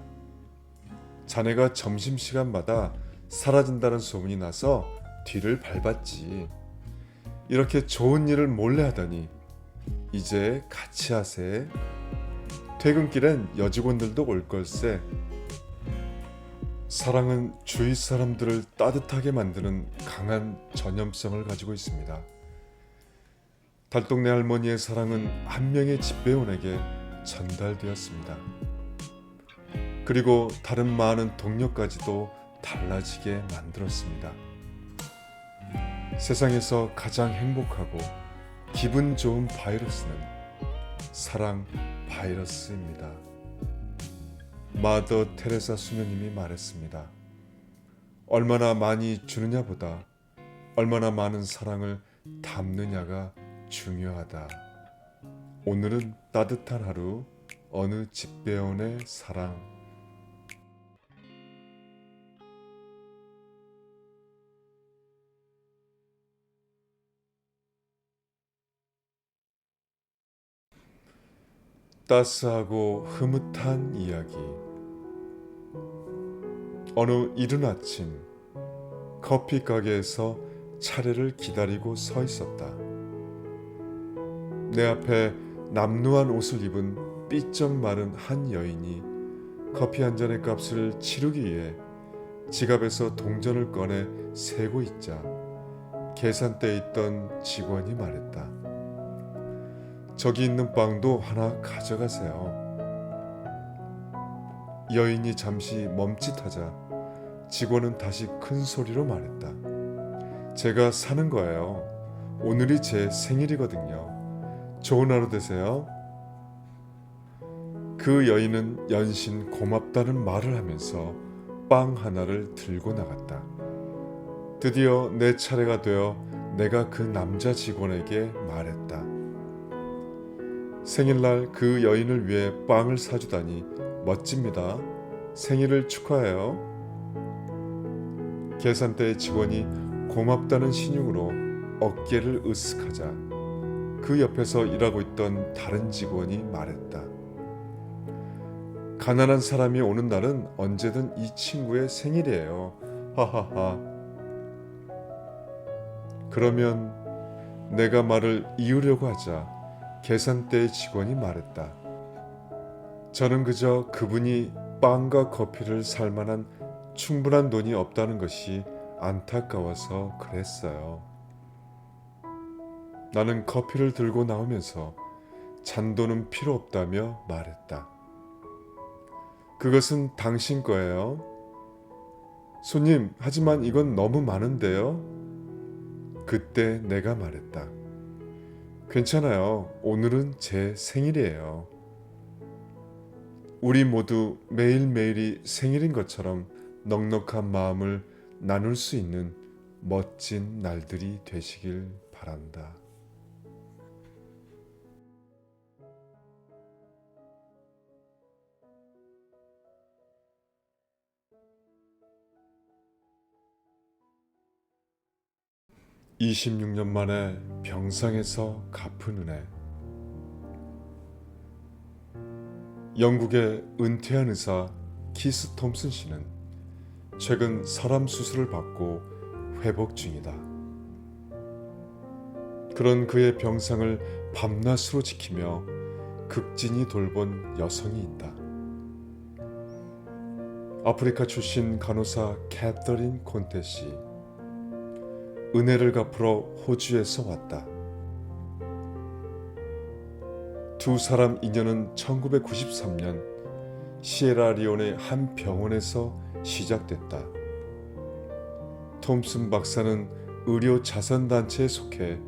자네가 점심시간마다 사라진다는 소문이 나서 뒤를 밟았지. 이렇게 좋은 일을 몰래 하다니 이제 같이 하세. 퇴근길엔 여직원들도 올 걸세. 사랑은 주위 사람들을 따뜻하게 만드는 강한 전염성을 가지고 있습니다. 달동네 할머니의 사랑은 한 명의 집배원에게 전달되었습니다. 그리고 다른 많은 동료까지도 달라지게 만들었습니다. 세상에서 가장 행복하고 기분 좋은 바이러스는 사랑 바이러스입니다. 마더 테레사 수녀님이 말했습니다. 얼마나 많이 주느냐보다 얼마나 많은 사랑을 담느냐가 중요하다. 오늘은 따뜻한 하루, 어느 집배원의 사랑. 따스하고 흐뭇한 이야기. 어느 이른 아침 커피 가게에서 차례를 기다리고 서 있었다. 내 앞에 남루한 옷을 입은 삐쩍 마른 한 여인이 커피 한 잔의 값을 치르기 위해 지갑에서 동전을 꺼내 세고 있자 계산대에 있던 직원이 말했다. 저기 있는 빵도 하나 가져가세요. 여인이 잠시 멈칫하자 직원은 다시 큰 소리로 말했다. 제가 사는 거예요. 오늘이 제 생일이거든요. 좋은 하루 되세요. 그 여인은 연신 고맙다는 말을 하면서 빵 하나를 들고 나갔다. 드디어 내 차례가 되어 내가 그 남자 직원에게 말했다. 생일날 그 여인을 위해 빵을 사주다니 멋집니다. 생일을 축하해요. 계산대의 직원이 고맙다는 신용으로 어깨를 으쓱하자 그 옆에서 일하고 있던 다른 직원이 말했다. 가난한 사람이 오는 날은 언제든 이 친구의 생일이에요. 하하하. 그러면 내가 말을 이으려고 하자 계산대의 직원이 말했다. 저는 그저 그분이 빵과 커피를 살 만한 충분한 돈이 없다는 것이 안타까워서 그랬어요. 나는 커피를 들고 나오면서 잔돈은 필요 없다며 말했다. 그것은 당신 거예요. 손님, 하지만 이건 너무 많은데요. 그때 내가 말했다. 괜찮아요. 오늘은 제 생일이에요. 우리 모두 매일매일이 생일인 것처럼 넉넉한 마음을 나눌 수 있는 멋진 날들이 되시길 바란다. (26년) 만에 병상에서 갚은 은혜. 영국의 은퇴한 의사 키스 톰슨 씨는 최근 사람 수술을 받고 회복 중이다. 그런 그의 병상을 밤낮으로 지키며 극진히 돌본 여성이 있다. 아프리카 출신 간호사 캐서린 콘테 씨. 은혜를 갚으러 호주에서 왔다. 두 사람 인연은 1993년 시에라리온의 한 병원에서 시작됐다. 톰슨 박사는 의료 자선단체에 속해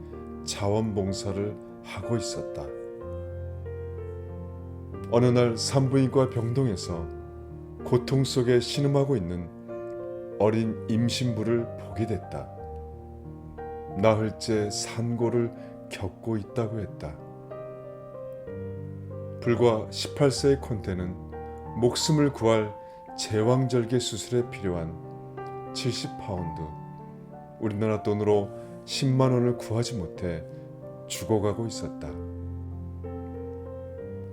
자원봉사를 하고 있었다. 어느 날 산부인과 병동에서 고통 속에 신음하고 있는 어린 임신부를 보게 됐다. 나흘째 산고를 겪고 있다고 했다. 불과 18세의 콘테는 목숨을 구할 제왕절개 수술에 필요한 70파운드, 우리나라 돈으로 10만 원을 구하지 못해 죽어가고 있었다.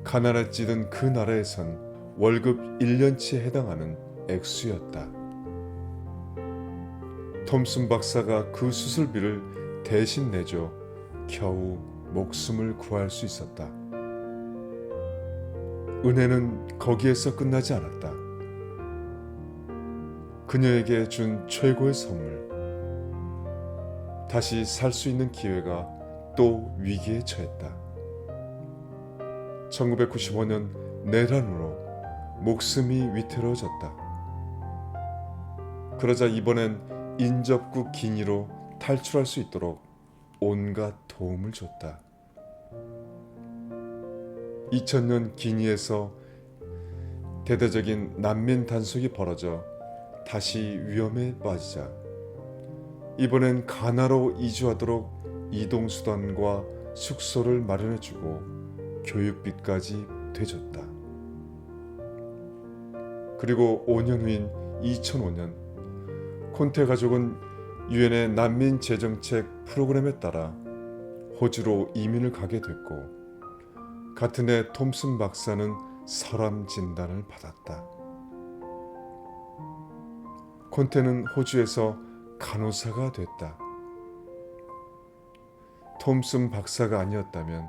가난에 찌든 그 나라에선 월급 1년치에 해당하는 액수였다. 톰슨 박사가 그 수술비를 대신 내줘 겨우 목숨을 구할 수 있었다. 은혜는 거기에서 끝나지 않았다. 그녀에게 준 최고의 선물. 다시 살 수 있는 기회가 또 위기에 처했다. 1995년 내란으로 목숨이 위태로워졌다. 그러자 이번엔 인접국 기니로 탈출할 수 있도록 온갖 도움을 줬다. 2000년 기니에서 대대적인 난민 단속이 벌어져 다시 위험에 빠지자 이번엔 가나로 이주하도록 이동수단과 숙소를 마련해주고 교육비까지 대줬다. 그리고 5년 후인 2005년 콘테 가족은 유엔의 난민 재정책 프로그램에 따라 호주로 이민을 가게 됐고 같은 해 톰슨 박사는 설암 진단을 받았다. 콘테는 호주에서 간호사가 됐다. 톰슨 박사가 아니었다면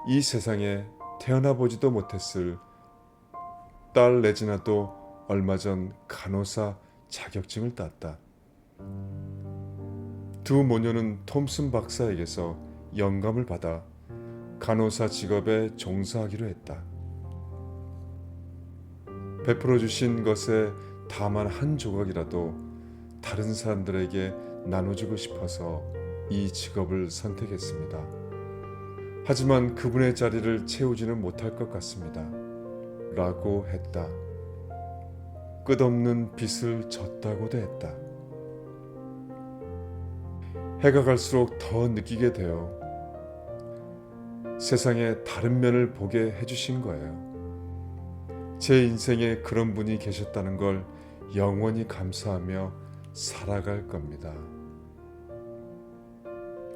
이 세상에 태어나 보지도 못했을 딸 레지나도 얼마 전 간호사 자격증을 땄다. 두 모녀는 톰슨 박사에게서 영감을 받아 간호사 직업에 종사하기로 했다. 베풀어 주신 것에 다만 한 조각이라도 다른 사람들에게 나눠주고 싶어서 이 직업을 선택했습니다. 하지만 그분의 자리를 채우지는 못할 것 같습니다. 라고 했다. 끝없는 빚을 졌다고도 했다. 해가 갈수록 더 느끼게 되어 세상의 다른 면을 보게 해주신 거예요. 제 인생에 그런 분이 계셨다는 걸 영원히 감사하며 살아갈 겁니다.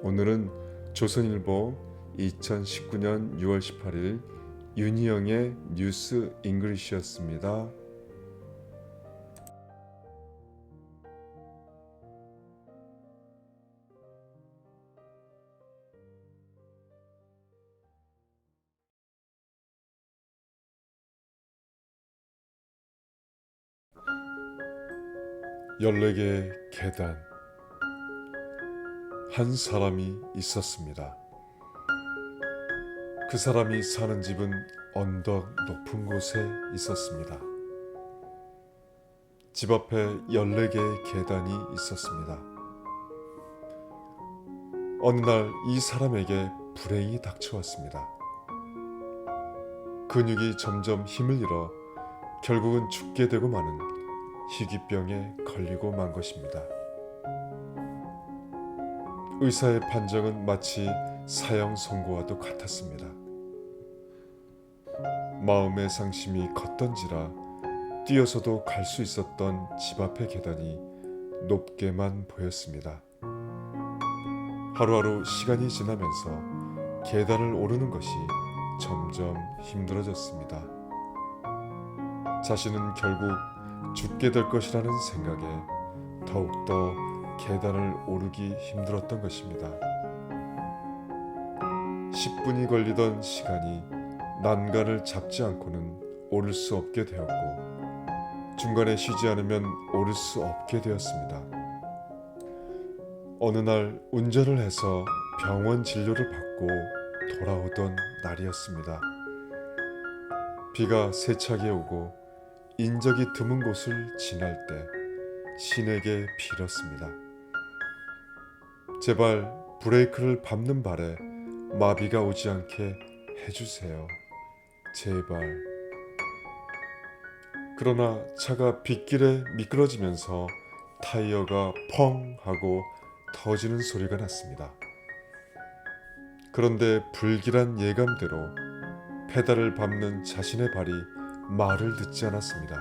오늘은 조선일보 2019년 6월 18일 윤희영의 뉴스 잉글리시였습니다. 열네 개의 계단. 한 사람이 있었습니다. 그 사람이 사는 집은 언덕 높은 곳에 있었습니다. 집 앞에 14개의 계단이 있었습니다. 어느 날 이 사람에게 불행이 닥쳐왔습니다. 근육이 점점 힘을 잃어 결국은 죽게 되고 마는 희귀병에 걸리고 만 것입니다. 의사의 판정은 마치 사형 선고와도 같았습니다. 마음의 상심이 컸던지라 뛰어서도 갈 수 있었던 집 앞의 계단이 높게만 보였습니다. 하루하루 시간이 지나면서 계단을 오르는 것이 점점 힘들어졌습니다. 자신은 결국 죽게 될 것이라는 생각에 더욱더 계단을 오르기 힘들었던 것입니다. 10분이 걸리던 시간이 난간을 잡지 않고는 오를 수 없게 되었고 중간에 쉬지 않으면 오를 수 없게 되었습니다. 어느 날 운전을 해서 병원 진료를 받고 돌아오던 날이었습니다. 비가 세차게 오고 인적이 드문 곳을 지날 때 신에게 빌었습니다. 제발 브레이크를 밟는 발에 마비가 오지 않게 해주세요. 제발. 그러나 차가 빗길에 미끄러지면서 타이어가 펑 하고 터지는 소리가 났습니다. 그런데 불길한 예감대로 페달을 밟는 자신의 발이 말을 듣지 않았습니다.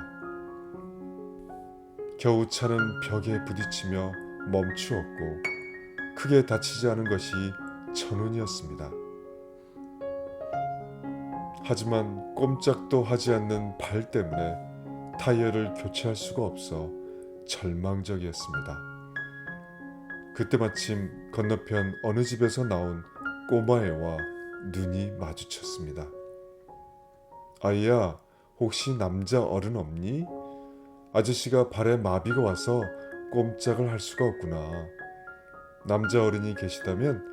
겨우 차는 벽에 부딪히며 멈추었고 크게 다치지 않은 것이 천운이었습니다. 하지만 꼼짝도 하지 않는 발 때문에 타이어를 교체할 수가 없어 절망적이었습니다. 그때 마침 건너편 어느 집에서 나온 꼬마애와 눈이 마주쳤습니다. 아이야, 혹시 남자 어른 없니? 아저씨가 발에 마비가 와서 꼼짝을 할 수가 없구나. 남자 어른이 계시다면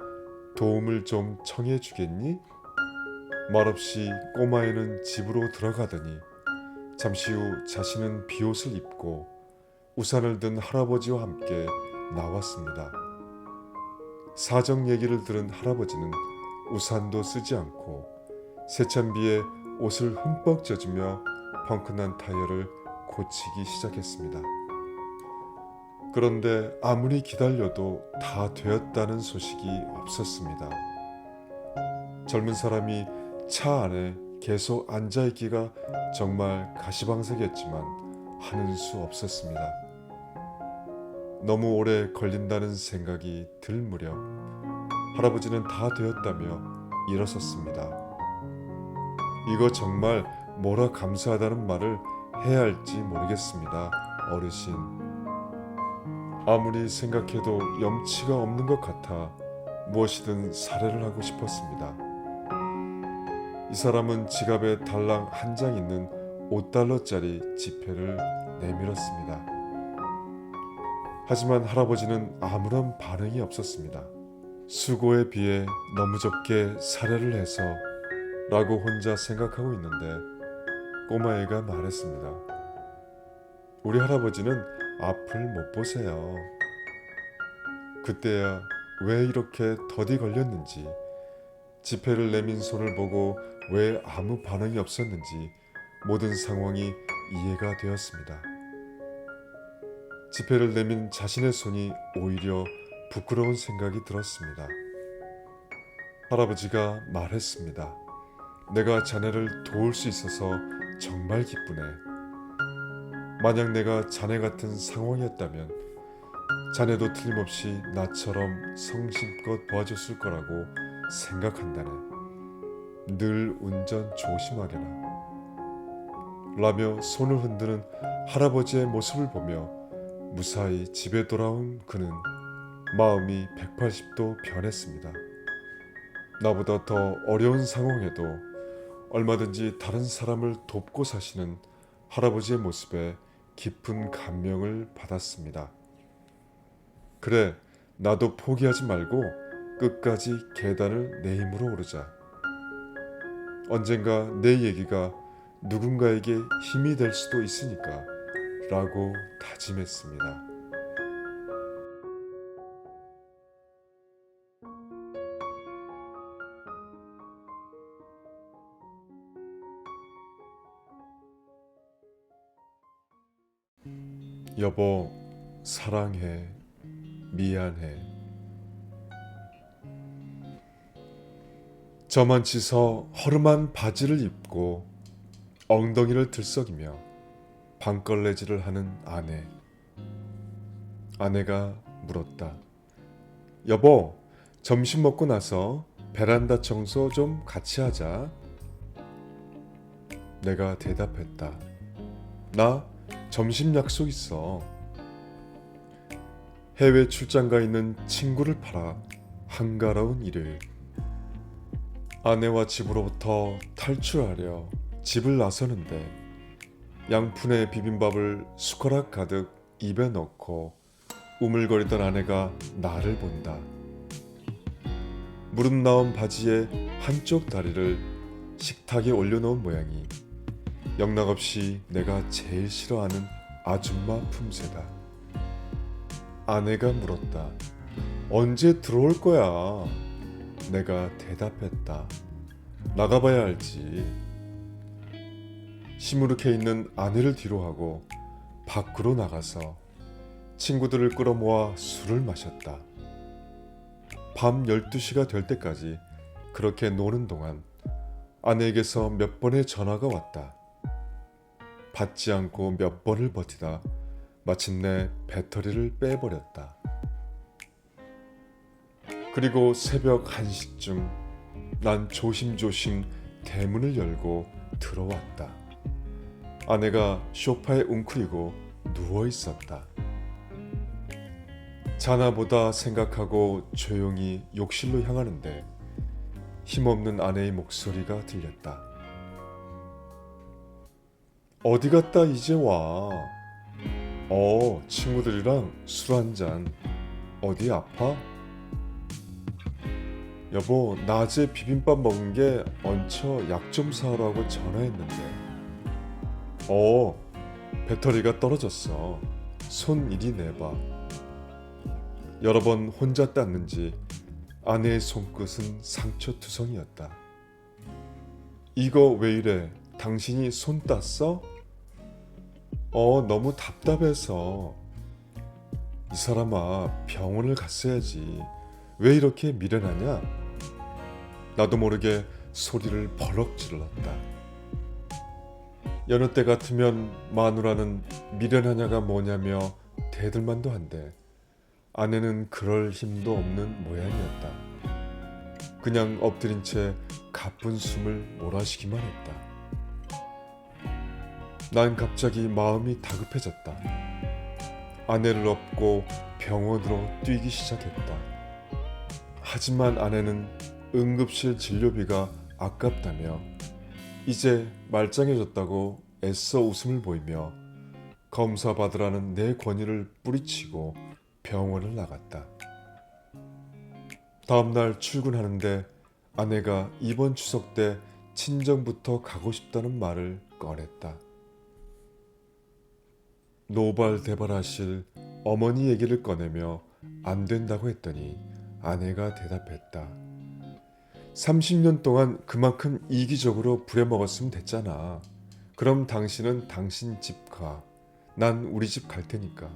도움을 좀 청해 주겠니? 말없이 꼬마애는 집으로 들어가더니 잠시 후 자신은 비옷을 입고 우산을 든 할아버지와 함께 나왔습니다. 사정 얘기를 들은 할아버지는 우산도 쓰지 않고 세찬비에 옷을 흠뻑 젖으며 펑크난 타이어를 고치기 시작했습니다. 그런데 아무리 기다려도 다 되었다는 소식이 없었습니다. 젊은 사람이 차 안에 계속 앉아있기가 정말 가시방석이었지만 하는 수 없었습니다. 너무 오래 걸린다는 생각이 들 무렵 할아버지는 다 되었다며 일어섰습니다. 이거 정말 뭐라 감사하다는 말을 해야 할지 모르겠습니다, 어르신. 아무리 생각해도 염치가 없는 것 같아 무엇이든 살해를 하고 싶었습니다. 이 사람은 지갑에 달랑 한 장 있는 5달러짜리 지폐를 내밀었습니다. 하지만 할아버지는 아무런 반응이 없었습니다. 수고에 비해 너무 적게 살해를 해서 라고 혼자 생각하고 있는데 꼬마애가 말했습니다. 우리 할아버지는 앞을 못 보세요. 그때야 왜 이렇게 더디 걸렸는지, 지폐를 내민 손을 보고 왜 아무 반응이 없었는지 모든 상황이 이해가 되었습니다. 지폐를 내민 자신의 손이 오히려 부끄러운 생각이 들었습니다. 할아버지가 말했습니다. 내가 자네를 도울 수 있어서 정말 기쁘네. 만약 내가 자네 같은 상황이었다면 자네도 틀림없이 나처럼 성심껏 도와줬을 거라고 생각한다네. 늘 운전 조심하게나. 라며 손을 흔드는 할아버지의 모습을 보며 무사히 집에 돌아온 그는 마음이 180도 변했습니다. 나보다 더 어려운 상황에도 얼마든지 다른 사람을 돕고 사시는 할아버지의 모습에 깊은 감명을 받았습니다. 그래, 나도 포기하지 말고 끝까지 계단을 내 힘으로 오르자. 언젠가 내 얘기가 누군가에게 힘이 될 수도 있으니까 라고 다짐했습니다. 여보, 사랑해. 미안해. 저만치 서 허름한 바지를 입고 엉덩이를 들썩이며 방걸레질을 하는 아내. 아내가 물었다. 여보, 점심 먹고 나서 베란다 청소 좀 같이 하자. 내가 대답했다. 나 점심 약속 있어. 해외 출장 가 있는 친구를 팔아 한가로운 일요일. 아내와 집으로부터 탈출하려 집을 나서는데 양푼의 비빔밥을 숟가락 가득 입에 넣고 우물거리던 아내가 나를 본다. 무릎 나온 바지의 한쪽 다리를 식탁에 올려놓은 모양이 영락없이 내가 제일 싫어하는 아줌마 품새다. 아내가 물었다. 언제 들어올 거야? 내가 대답했다. 나가봐야 알지. 시무룩해 있는 아내를 뒤로하고 밖으로 나가서 친구들을 끌어모아 술을 마셨다. 밤 12시가 될 때까지 그렇게 노는 동안 아내에게서 몇 번의 전화가 왔다. 받지 않고 몇 번을 버티다 마침내 배터리를 빼버렸다. 그리고 새벽 1시쯤 난 조심조심 대문을 열고 들어왔다. 아내가 소파에 웅크리고 누워 있었다. 자나보다 생각하고 조용히 욕실로 향하는데 힘없는 아내의 목소리가 들렸다. 어디 갔다 이제 와? 친구들이랑 술 한잔. 어디 아파? 여보, 낮에 비빔밥 먹은 게 얹혀 약 좀 사오라고 전화했는데. 배터리가 떨어졌어. 손 이리 내봐. 여러 번 혼자 땄는지 아내의 손끝은 상처투성이었다. 이거 왜 이래? 당신이 손 땄어? 너무 답답해서. 이 사람아, 병원을 갔어야지. 왜 이렇게 미련하냐? 나도 모르게 소리를 버럭 질렀다. 여느 때 같으면 마누라는 미련하냐가 뭐냐며 대들만도 한데 아내는 그럴 힘도 없는 모양이었다. 그냥 엎드린 채 가쁜 숨을 몰아쉬기만 했다. 난 갑자기 마음이 다급해졌다. 아내를 업고 병원으로 뛰기 시작했다. 하지만 아내는 응급실 진료비가 아깝다며 이제 말짱해졌다고 애써 웃음을 보이며 검사 받으라는 내 권유를 뿌리치고 병원을 나갔다. 다음날 출근하는데 아내가 이번 추석 때 친정부터 가고 싶다는 말을 꺼냈다. 노발대발하실 어머니 얘기를 꺼내며 안 된다고 했더니 아내가 대답했다. 30년 동안 그만큼 이기적으로 부려먹었으면 됐잖아. 그럼 당신은 당신 집 가. 난 우리 집 갈 테니까.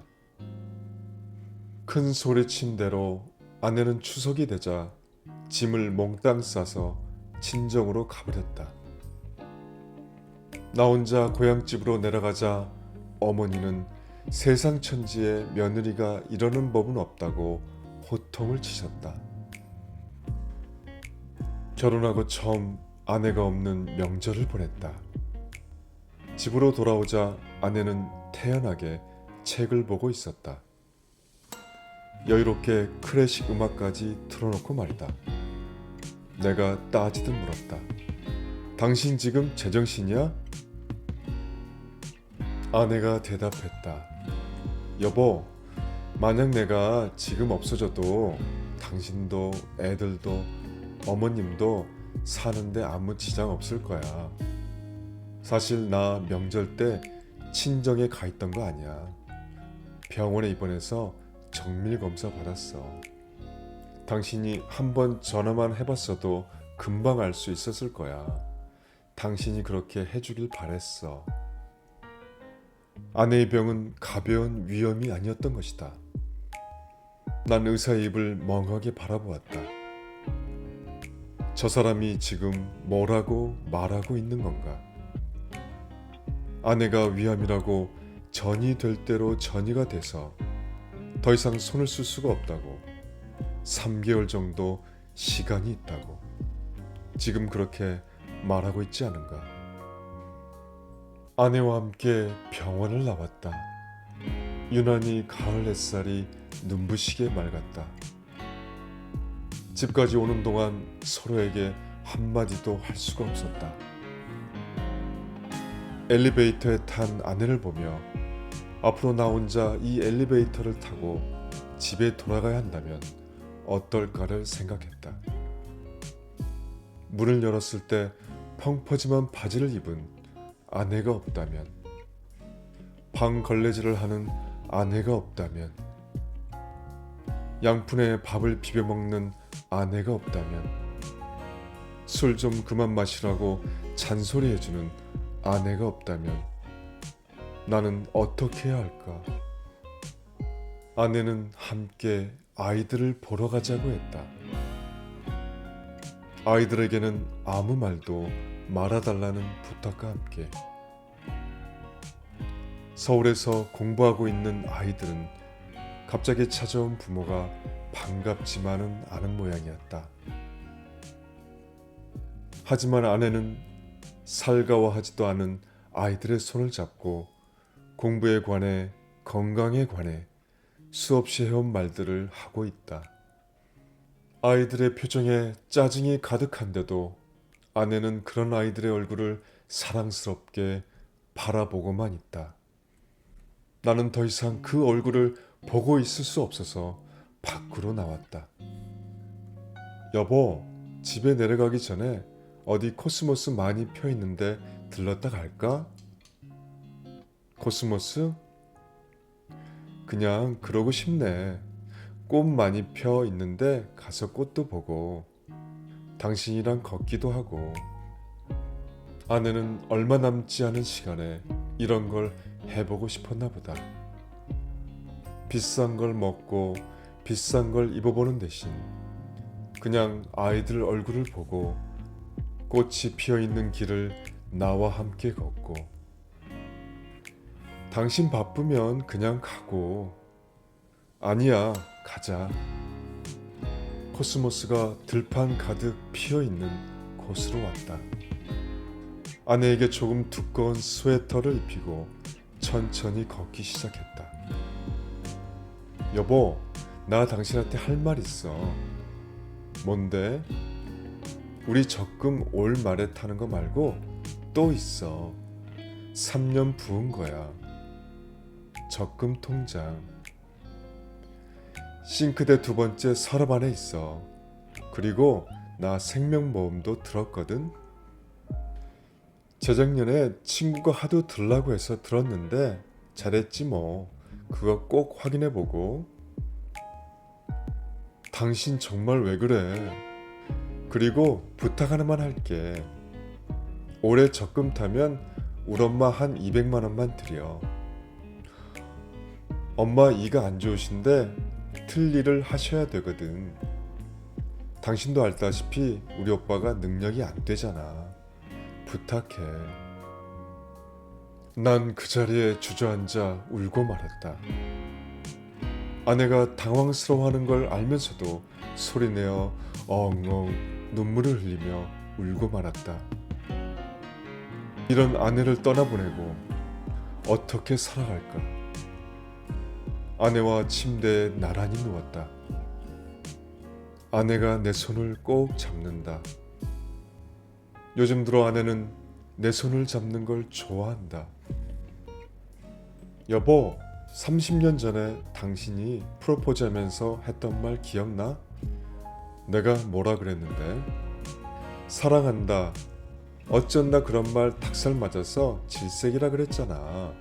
큰 소리친 대로 아내는 추석이 되자 짐을 몽땅 싸서 친정으로 가버렸다. 나 혼자 고향집으로 내려가자 어머니는 세상 천지에 며느리가 이러는 법은 없다고 호통을 치셨다. 결혼하고 처음 아내가 없는 명절을 보냈다. 집으로 돌아오자 아내는 태연하게 책을 보고 있었다. 여유롭게 클래식 음악까지 틀어놓고 말이다. 내가 따지듯 물었다. 당신 지금 제정신이야? 아내가 대답했다. 여보, 만약 내가 지금 없어져도 당신도 애들도 어머님도 사는데 아무 지장 없을 거야. 사실 나 명절 때 친정에 가 있던 거 아니야. 병원에 입원해서 정밀 검사 받았어. 당신이 한번 전화만 해봤어도 금방 알 수 있었을 거야. 당신이 그렇게 해주길 바랬어. 아내의 병은 가벼운 위험이 아니었던 것이다. 난 의사의 입을 멍하게 바라보았다. 저 사람이 지금 뭐라고 말하고 있는 건가? 아내가 위암이라고 전이 될 대로 전이가 돼서 더 이상 손을 쓸 수가 없다고. 3개월 정도 시간이 있다고. 지금 그렇게 말하고 있지 않은가? 아내와 함께 병원을 나왔다. 유난히 가을 햇살이 눈부시게 맑았다. 집까지 오는 동안 서로에게 한마디도 할 수가 없었다. 엘리베이터에 탄 아내를 보며 앞으로 나 혼자 이 엘리베이터를 타고 집에 돌아가야 한다면 어떨까를 생각했다. 문을 열었을 때 펑퍼짐한 바지를 입은 아내가 없다면, 방 걸레질을 하는 아내가 없다면, 양푼에 밥을 비벼 먹는 아내가 없다면, 술 좀 그만 마시라고 잔소리해주는 아내가 없다면 나는 어떻게 해야 할까? 아내는 함께 아이들을 보러 가자고 했다. 아이들에게는 아무 말도 말아달라는 부탁과 함께 서울에서 공부하고 있는 아이들은 갑자기 찾아온 부모가 반갑지만은 않은 모양이었다. 하지만 아내는 살가워하지도 않은 아이들의 손을 잡고 공부에 관해 건강에 관해 수없이 해온 말들을 하고 있다. 아이들의 표정에 짜증이 가득한데도 아내는 그런 아이들의 얼굴을 사랑스럽게 바라보고만 있다. 나는 더 이상 그 얼굴을 보고 있을 수 없어서 밖으로 나왔다. 여보, 집에 내려가기 전에 어디 코스모스 많이 펴 있는데 들렀다 갈까? 코스모스? 그냥 그러고 싶네. 꽃 많이 펴 있는데 가서 꽃도 보고 당신이랑 걷기도 하고. 아내는 얼마 남지 않은 시간에 이런 걸 해보고 싶었나 보다. 비싼 걸 먹고 비싼 걸 입어보는 대신 그냥 아이들 얼굴을 보고 꽃이 피어있는 길을 나와 함께 걷고, 당신 바쁘면 그냥 가고. 아니야, 가자. 코스모스가 들판 가득 피어있는 곳으로 왔다. 아내에게 조금 두꺼운 스웨터를 입히고 천천히 걷기 시작했다. 여보, 나 당신한테 할 말 있어. 뭔데? 우리 적금 올 말에 타는 거 말고 또 있어. 3년 부은 거야. 적금 통장. 싱크대 2번째 서랍 안에 있어. 그리고 나 생명보험도 들었거든. 재작년에 친구가 하도 들라고 해서 들었는데 잘했지 뭐. 그거 꼭 확인해보고. 당신 정말 왜 그래? 그리고 부탁 하나만 할게. 올해 적금 타면 우리 엄마 한 200만 원만 드려. 엄마 이가 안 좋으신데 틀 일을 하셔야 되거든. 당신도 알다시피 우리 오빠가 능력이 안 되잖아. 부탁해. 난 그 자리에 주저앉아 울고 말았다. 아내가 당황스러워하는 걸 알면서도 소리내어 엉엉 눈물을 흘리며 울고 말았다. 이런 아내를 떠나보내고 어떻게 살아갈까? 아내와 침대에 나란히 누웠다. 아내가 내 손을 꼭 잡는다. 요즘 들어 아내는 내 손을 잡는 걸 좋아한다. 여보, 30년 전에 당신이 프로포즈 하면서 했던 말 기억나? 내가 뭐라 그랬는데? 사랑한다. 어쩐다 그런 말 닭살 맞아서 질색이라 그랬잖아.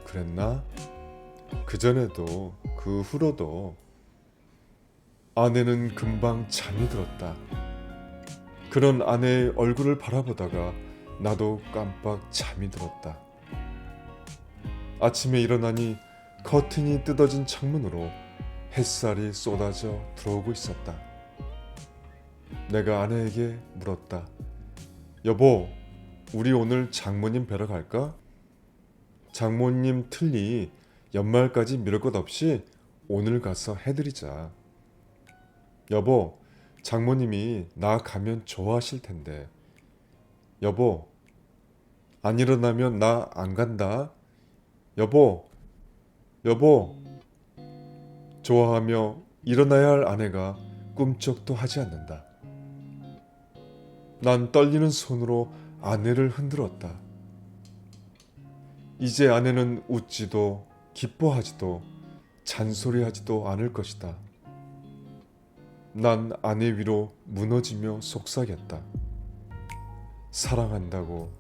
그랬나? 그전에도 그 후로도. 아내는 금방 잠이 들었다. 그런 아내의 얼굴을 바라보다가 나도 깜빡 잠이 들었다. 아침에 일어나니 커튼이 뜯어진 창문으로 햇살이 쏟아져 들어오고 있었다. 내가 아내에게 물었다. 여보, 우리 오늘 장모님 뵈러 갈까? 장모님 틀니 연말까지 미룰 것 없이 오늘 가서 해드리자. 여보, 장모님이 나 가면 좋아하실 텐데. 여보, 안 일어나면 나 안 간다. 여보, 여보. 좋아하며 일어나야 할 아내가 꿈쩍도 하지 않는다. 난 떨리는 손으로 아내를 흔들었다. 이제 아내는 웃지도 기뻐하지도 잔소리하지도 않을 것이다. 난 아내 위로 무너지며 속삭였다. 사랑한다고,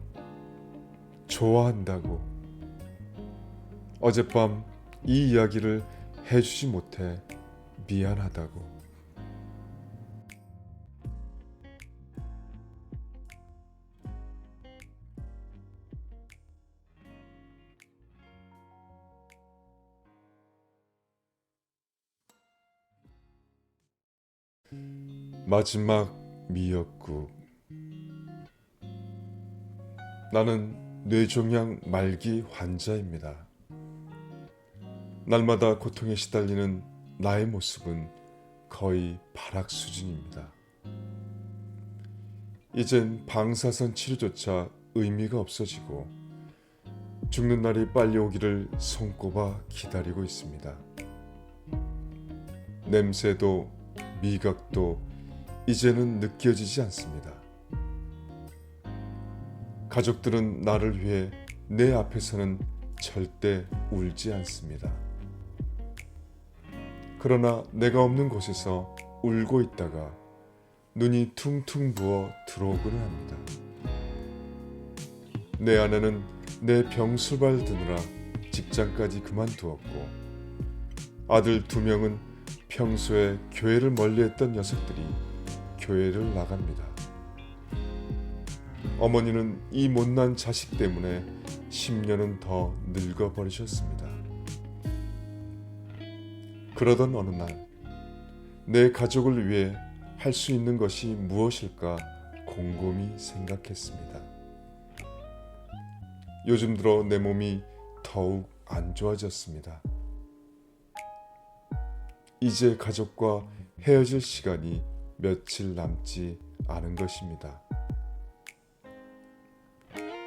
좋아한다고. 어젯밤 이 이야기를 해주지 못해 미안하다고. 마지막 미역국. 나는 뇌종양 말기 환자입니다. 날마다 고통에 시달리는 나의 모습은 거의 발악 수준입니다. 이젠 방사선 치료조차 의미가 없어지고 죽는 날이 빨리 오기를 손꼽아 기다리고 있습니다. 냄새도 미각도 이제는 느껴지지 않습니다. 가족들은 나를 위해 내 앞에서는 절대 울지 않습니다. 그러나 내가 없는 곳에서 울고 있다가 눈이 퉁퉁 부어 들어오고는 합니다. 내 아내는 내 병수발 드느라 직장까지 그만두었고, 아들 2명은 평소에 교회를 멀리했던 녀석들이 교회를 나갑니다. 어머니는 이 못난 자식 때문에 10년은 더 늙어버리셨습니다. 그러던 어느 날, 내 가족을 위해 할 수 있는 것이 무엇일까 곰곰이 생각했습니다. 요즘 들어 내 몸이 더욱 안 좋아졌습니다. 이제 가족과 헤어질 시간이 며칠 남지 않은 것입니다.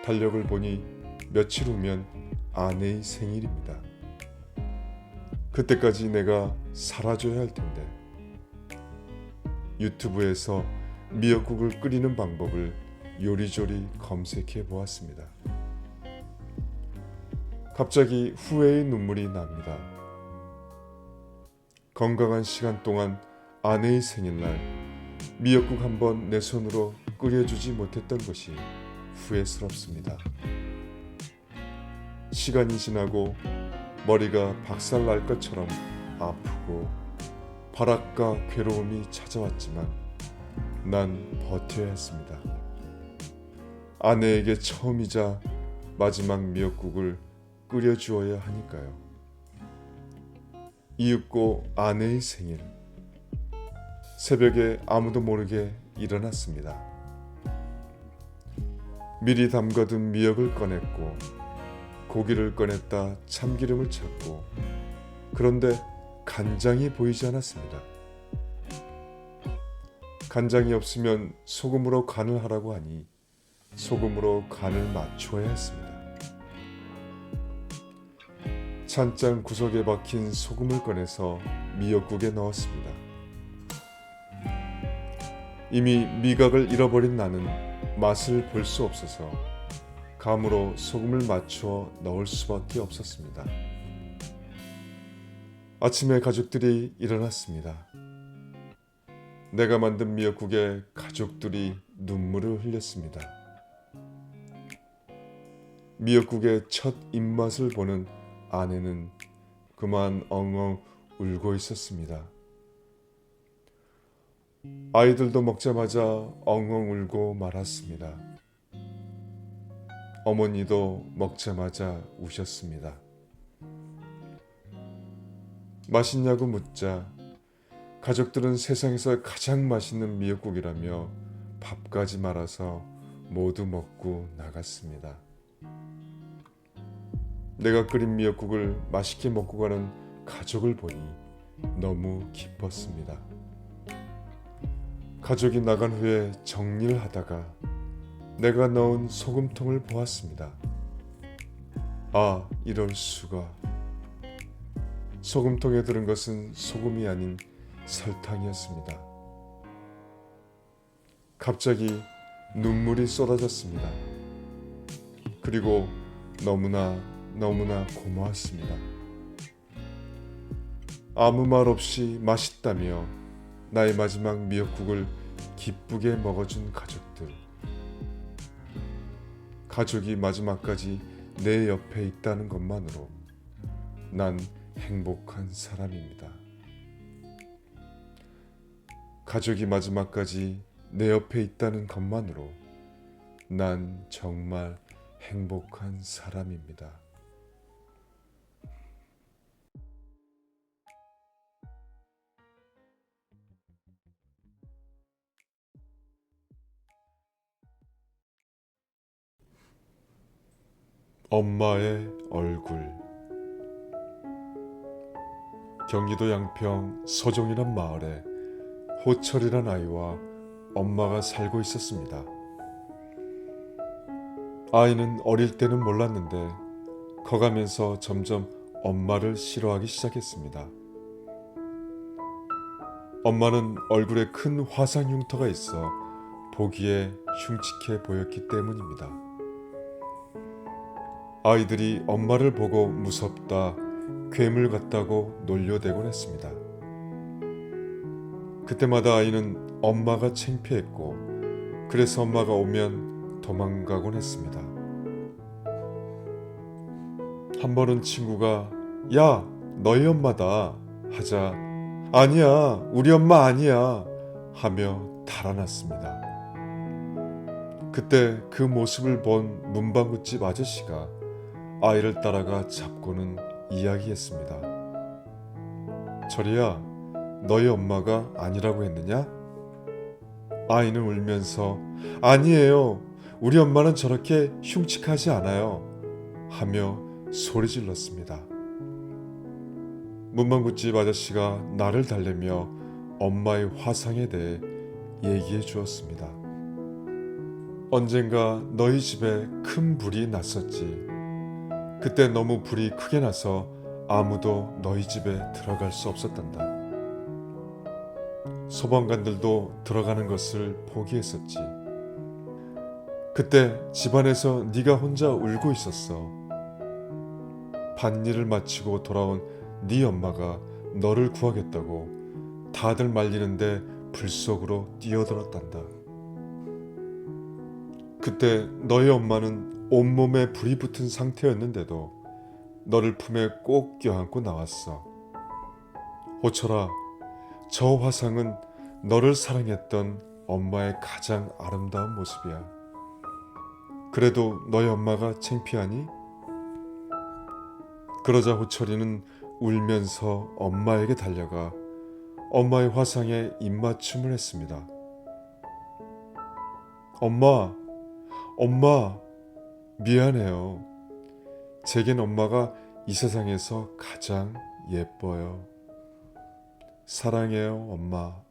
달력을 보니 며칠 후면 아내의 생일입니다. 그때까지 내가 살아줘야 할 텐데. 유튜브에서 미역국을 끓이는 방법을 요리조리 검색해 보았습니다. 갑자기 후회의 눈물이 납니다. 건강한 시간 동안 아내의 생일날 미역국 한번 내 손으로 끓여주지 못했던 것이 후회스럽습니다. 시간이 지나고 머리가 박살날 것처럼 아프고 발악과 괴로움이 찾아왔지만 난 버텨야 했습니다. 아내에게 처음이자 마지막 미역국을 끓여주어야 하니까요. 이윽고 아내의 생일. 새벽에 아무도 모르게 일어났습니다. 미리 담가둔 미역을 꺼냈고 고기를 꺼냈다 참기름을 찾고, 그런데 간장이 보이지 않았습니다. 간장이 없으면 소금으로 간을 하라고 하니 소금으로 간을 맞추어야 했습니다. 찬장 구석에 박힌 소금을 꺼내서 미역국에 넣었습니다. 이미 미각을 잃어버린 나는 맛을 볼 수 없어서 감으로 소금을 맞추어 넣을 수밖에 없었습니다. 아침에 가족들이 일어났습니다. 내가 만든 미역국에 가족들이 눈물을 흘렸습니다. 미역국의 첫 입맛을 보는 아내는 그만 엉엉 울고 있었습니다. 아이들도 먹자마자 엉엉 울고 말았습니다. 어머니도 먹자마자 우셨습니다. 맛있냐고 묻자 가족들은 세상에서 가장 맛있는 미역국이라며 밥까지 말아서 모두 먹고 나갔습니다. 내가 끓인 미역국을 맛있게 먹고 가는 가족을 보니 너무 기뻤습니다. 가족이 나간 후에 정리를 하다가 내가 넣은 소금통을 보았습니다. 아, 이럴 수가. 소금통에 들은 것은 소금이 아닌 설탕이었습니다. 갑자기 눈물이 쏟아졌습니다. 그리고 너무나 고마웠습니다. 아무 말 없이 맛있다며 나의 마지막 미역국을 기쁘게 먹어준 가족들. 가족이 마지막까지 내 옆에 있다는 것만으로 난 행복한 사람입니다. 가족이 마지막까지 내 옆에 있다는 것만으로 난 정말 행복한 사람입니다. 엄마의 얼굴. 경기도 양평 서종이란 마을에 호철이란 아이와 엄마가 살고 있었습니다. 아이는 어릴 때는 몰랐는데 커가면서 점점 엄마를 싫어하기 시작했습니다. 엄마는 얼굴에 큰 화상 흉터가 있어 보기에 흉측해 보였기 때문입니다. 아이들이 엄마를 보고 무섭다, 괴물 같다고 놀려대곤 했습니다. 그때마다 아이는 엄마가 창피했고 그래서 엄마가 오면 도망가곤 했습니다. 한 번은 친구가 "야, 너희 엄마다" 하자 "아니야, 우리 엄마 아니야" 하며 달아났습니다. 그때 그 모습을 본 문방구집 아저씨가 아이를 따라가 잡고는 이야기했습니다. "철이야, 너희 엄마가 아니라고 했느냐?" 아이는 울면서 "아니에요, 우리 엄마는 저렇게 흉측하지 않아요" 하며 소리 질렀습니다. 문방구집 아저씨가 나를 달래며 엄마의 화상에 대해 얘기해 주었습니다. "언젠가 너희 집에 큰 불이 났었지. 그때 너무 불이 크게 나서 아무도 너희 집에 들어갈 수 없었단다. 소방관들도 들어가는 것을 포기했었지. 그때 집안에서 네가 혼자 울고 있었어. 밭일을 마치고 돌아온 네 엄마가 너를 구하겠다고 다들 말리는데 불 속으로 뛰어들었단다. 그때 너희 엄마는 온몸에 불이 붙은 상태였는데도 너를 품에 꼭 껴안고 나왔어. 호철아, 저 화상은 너를 사랑했던 엄마의 가장 아름다운 모습이야. 그래도 너희 엄마가 창피하니? 그러자 호철이는 울면서 엄마에게 달려가 엄마의 화상에 입맞춤을 했습니다. 엄마, 엄마, 미안해요. 제겐 엄마가 이 세상에서 가장 예뻐요. 사랑해요, 엄마.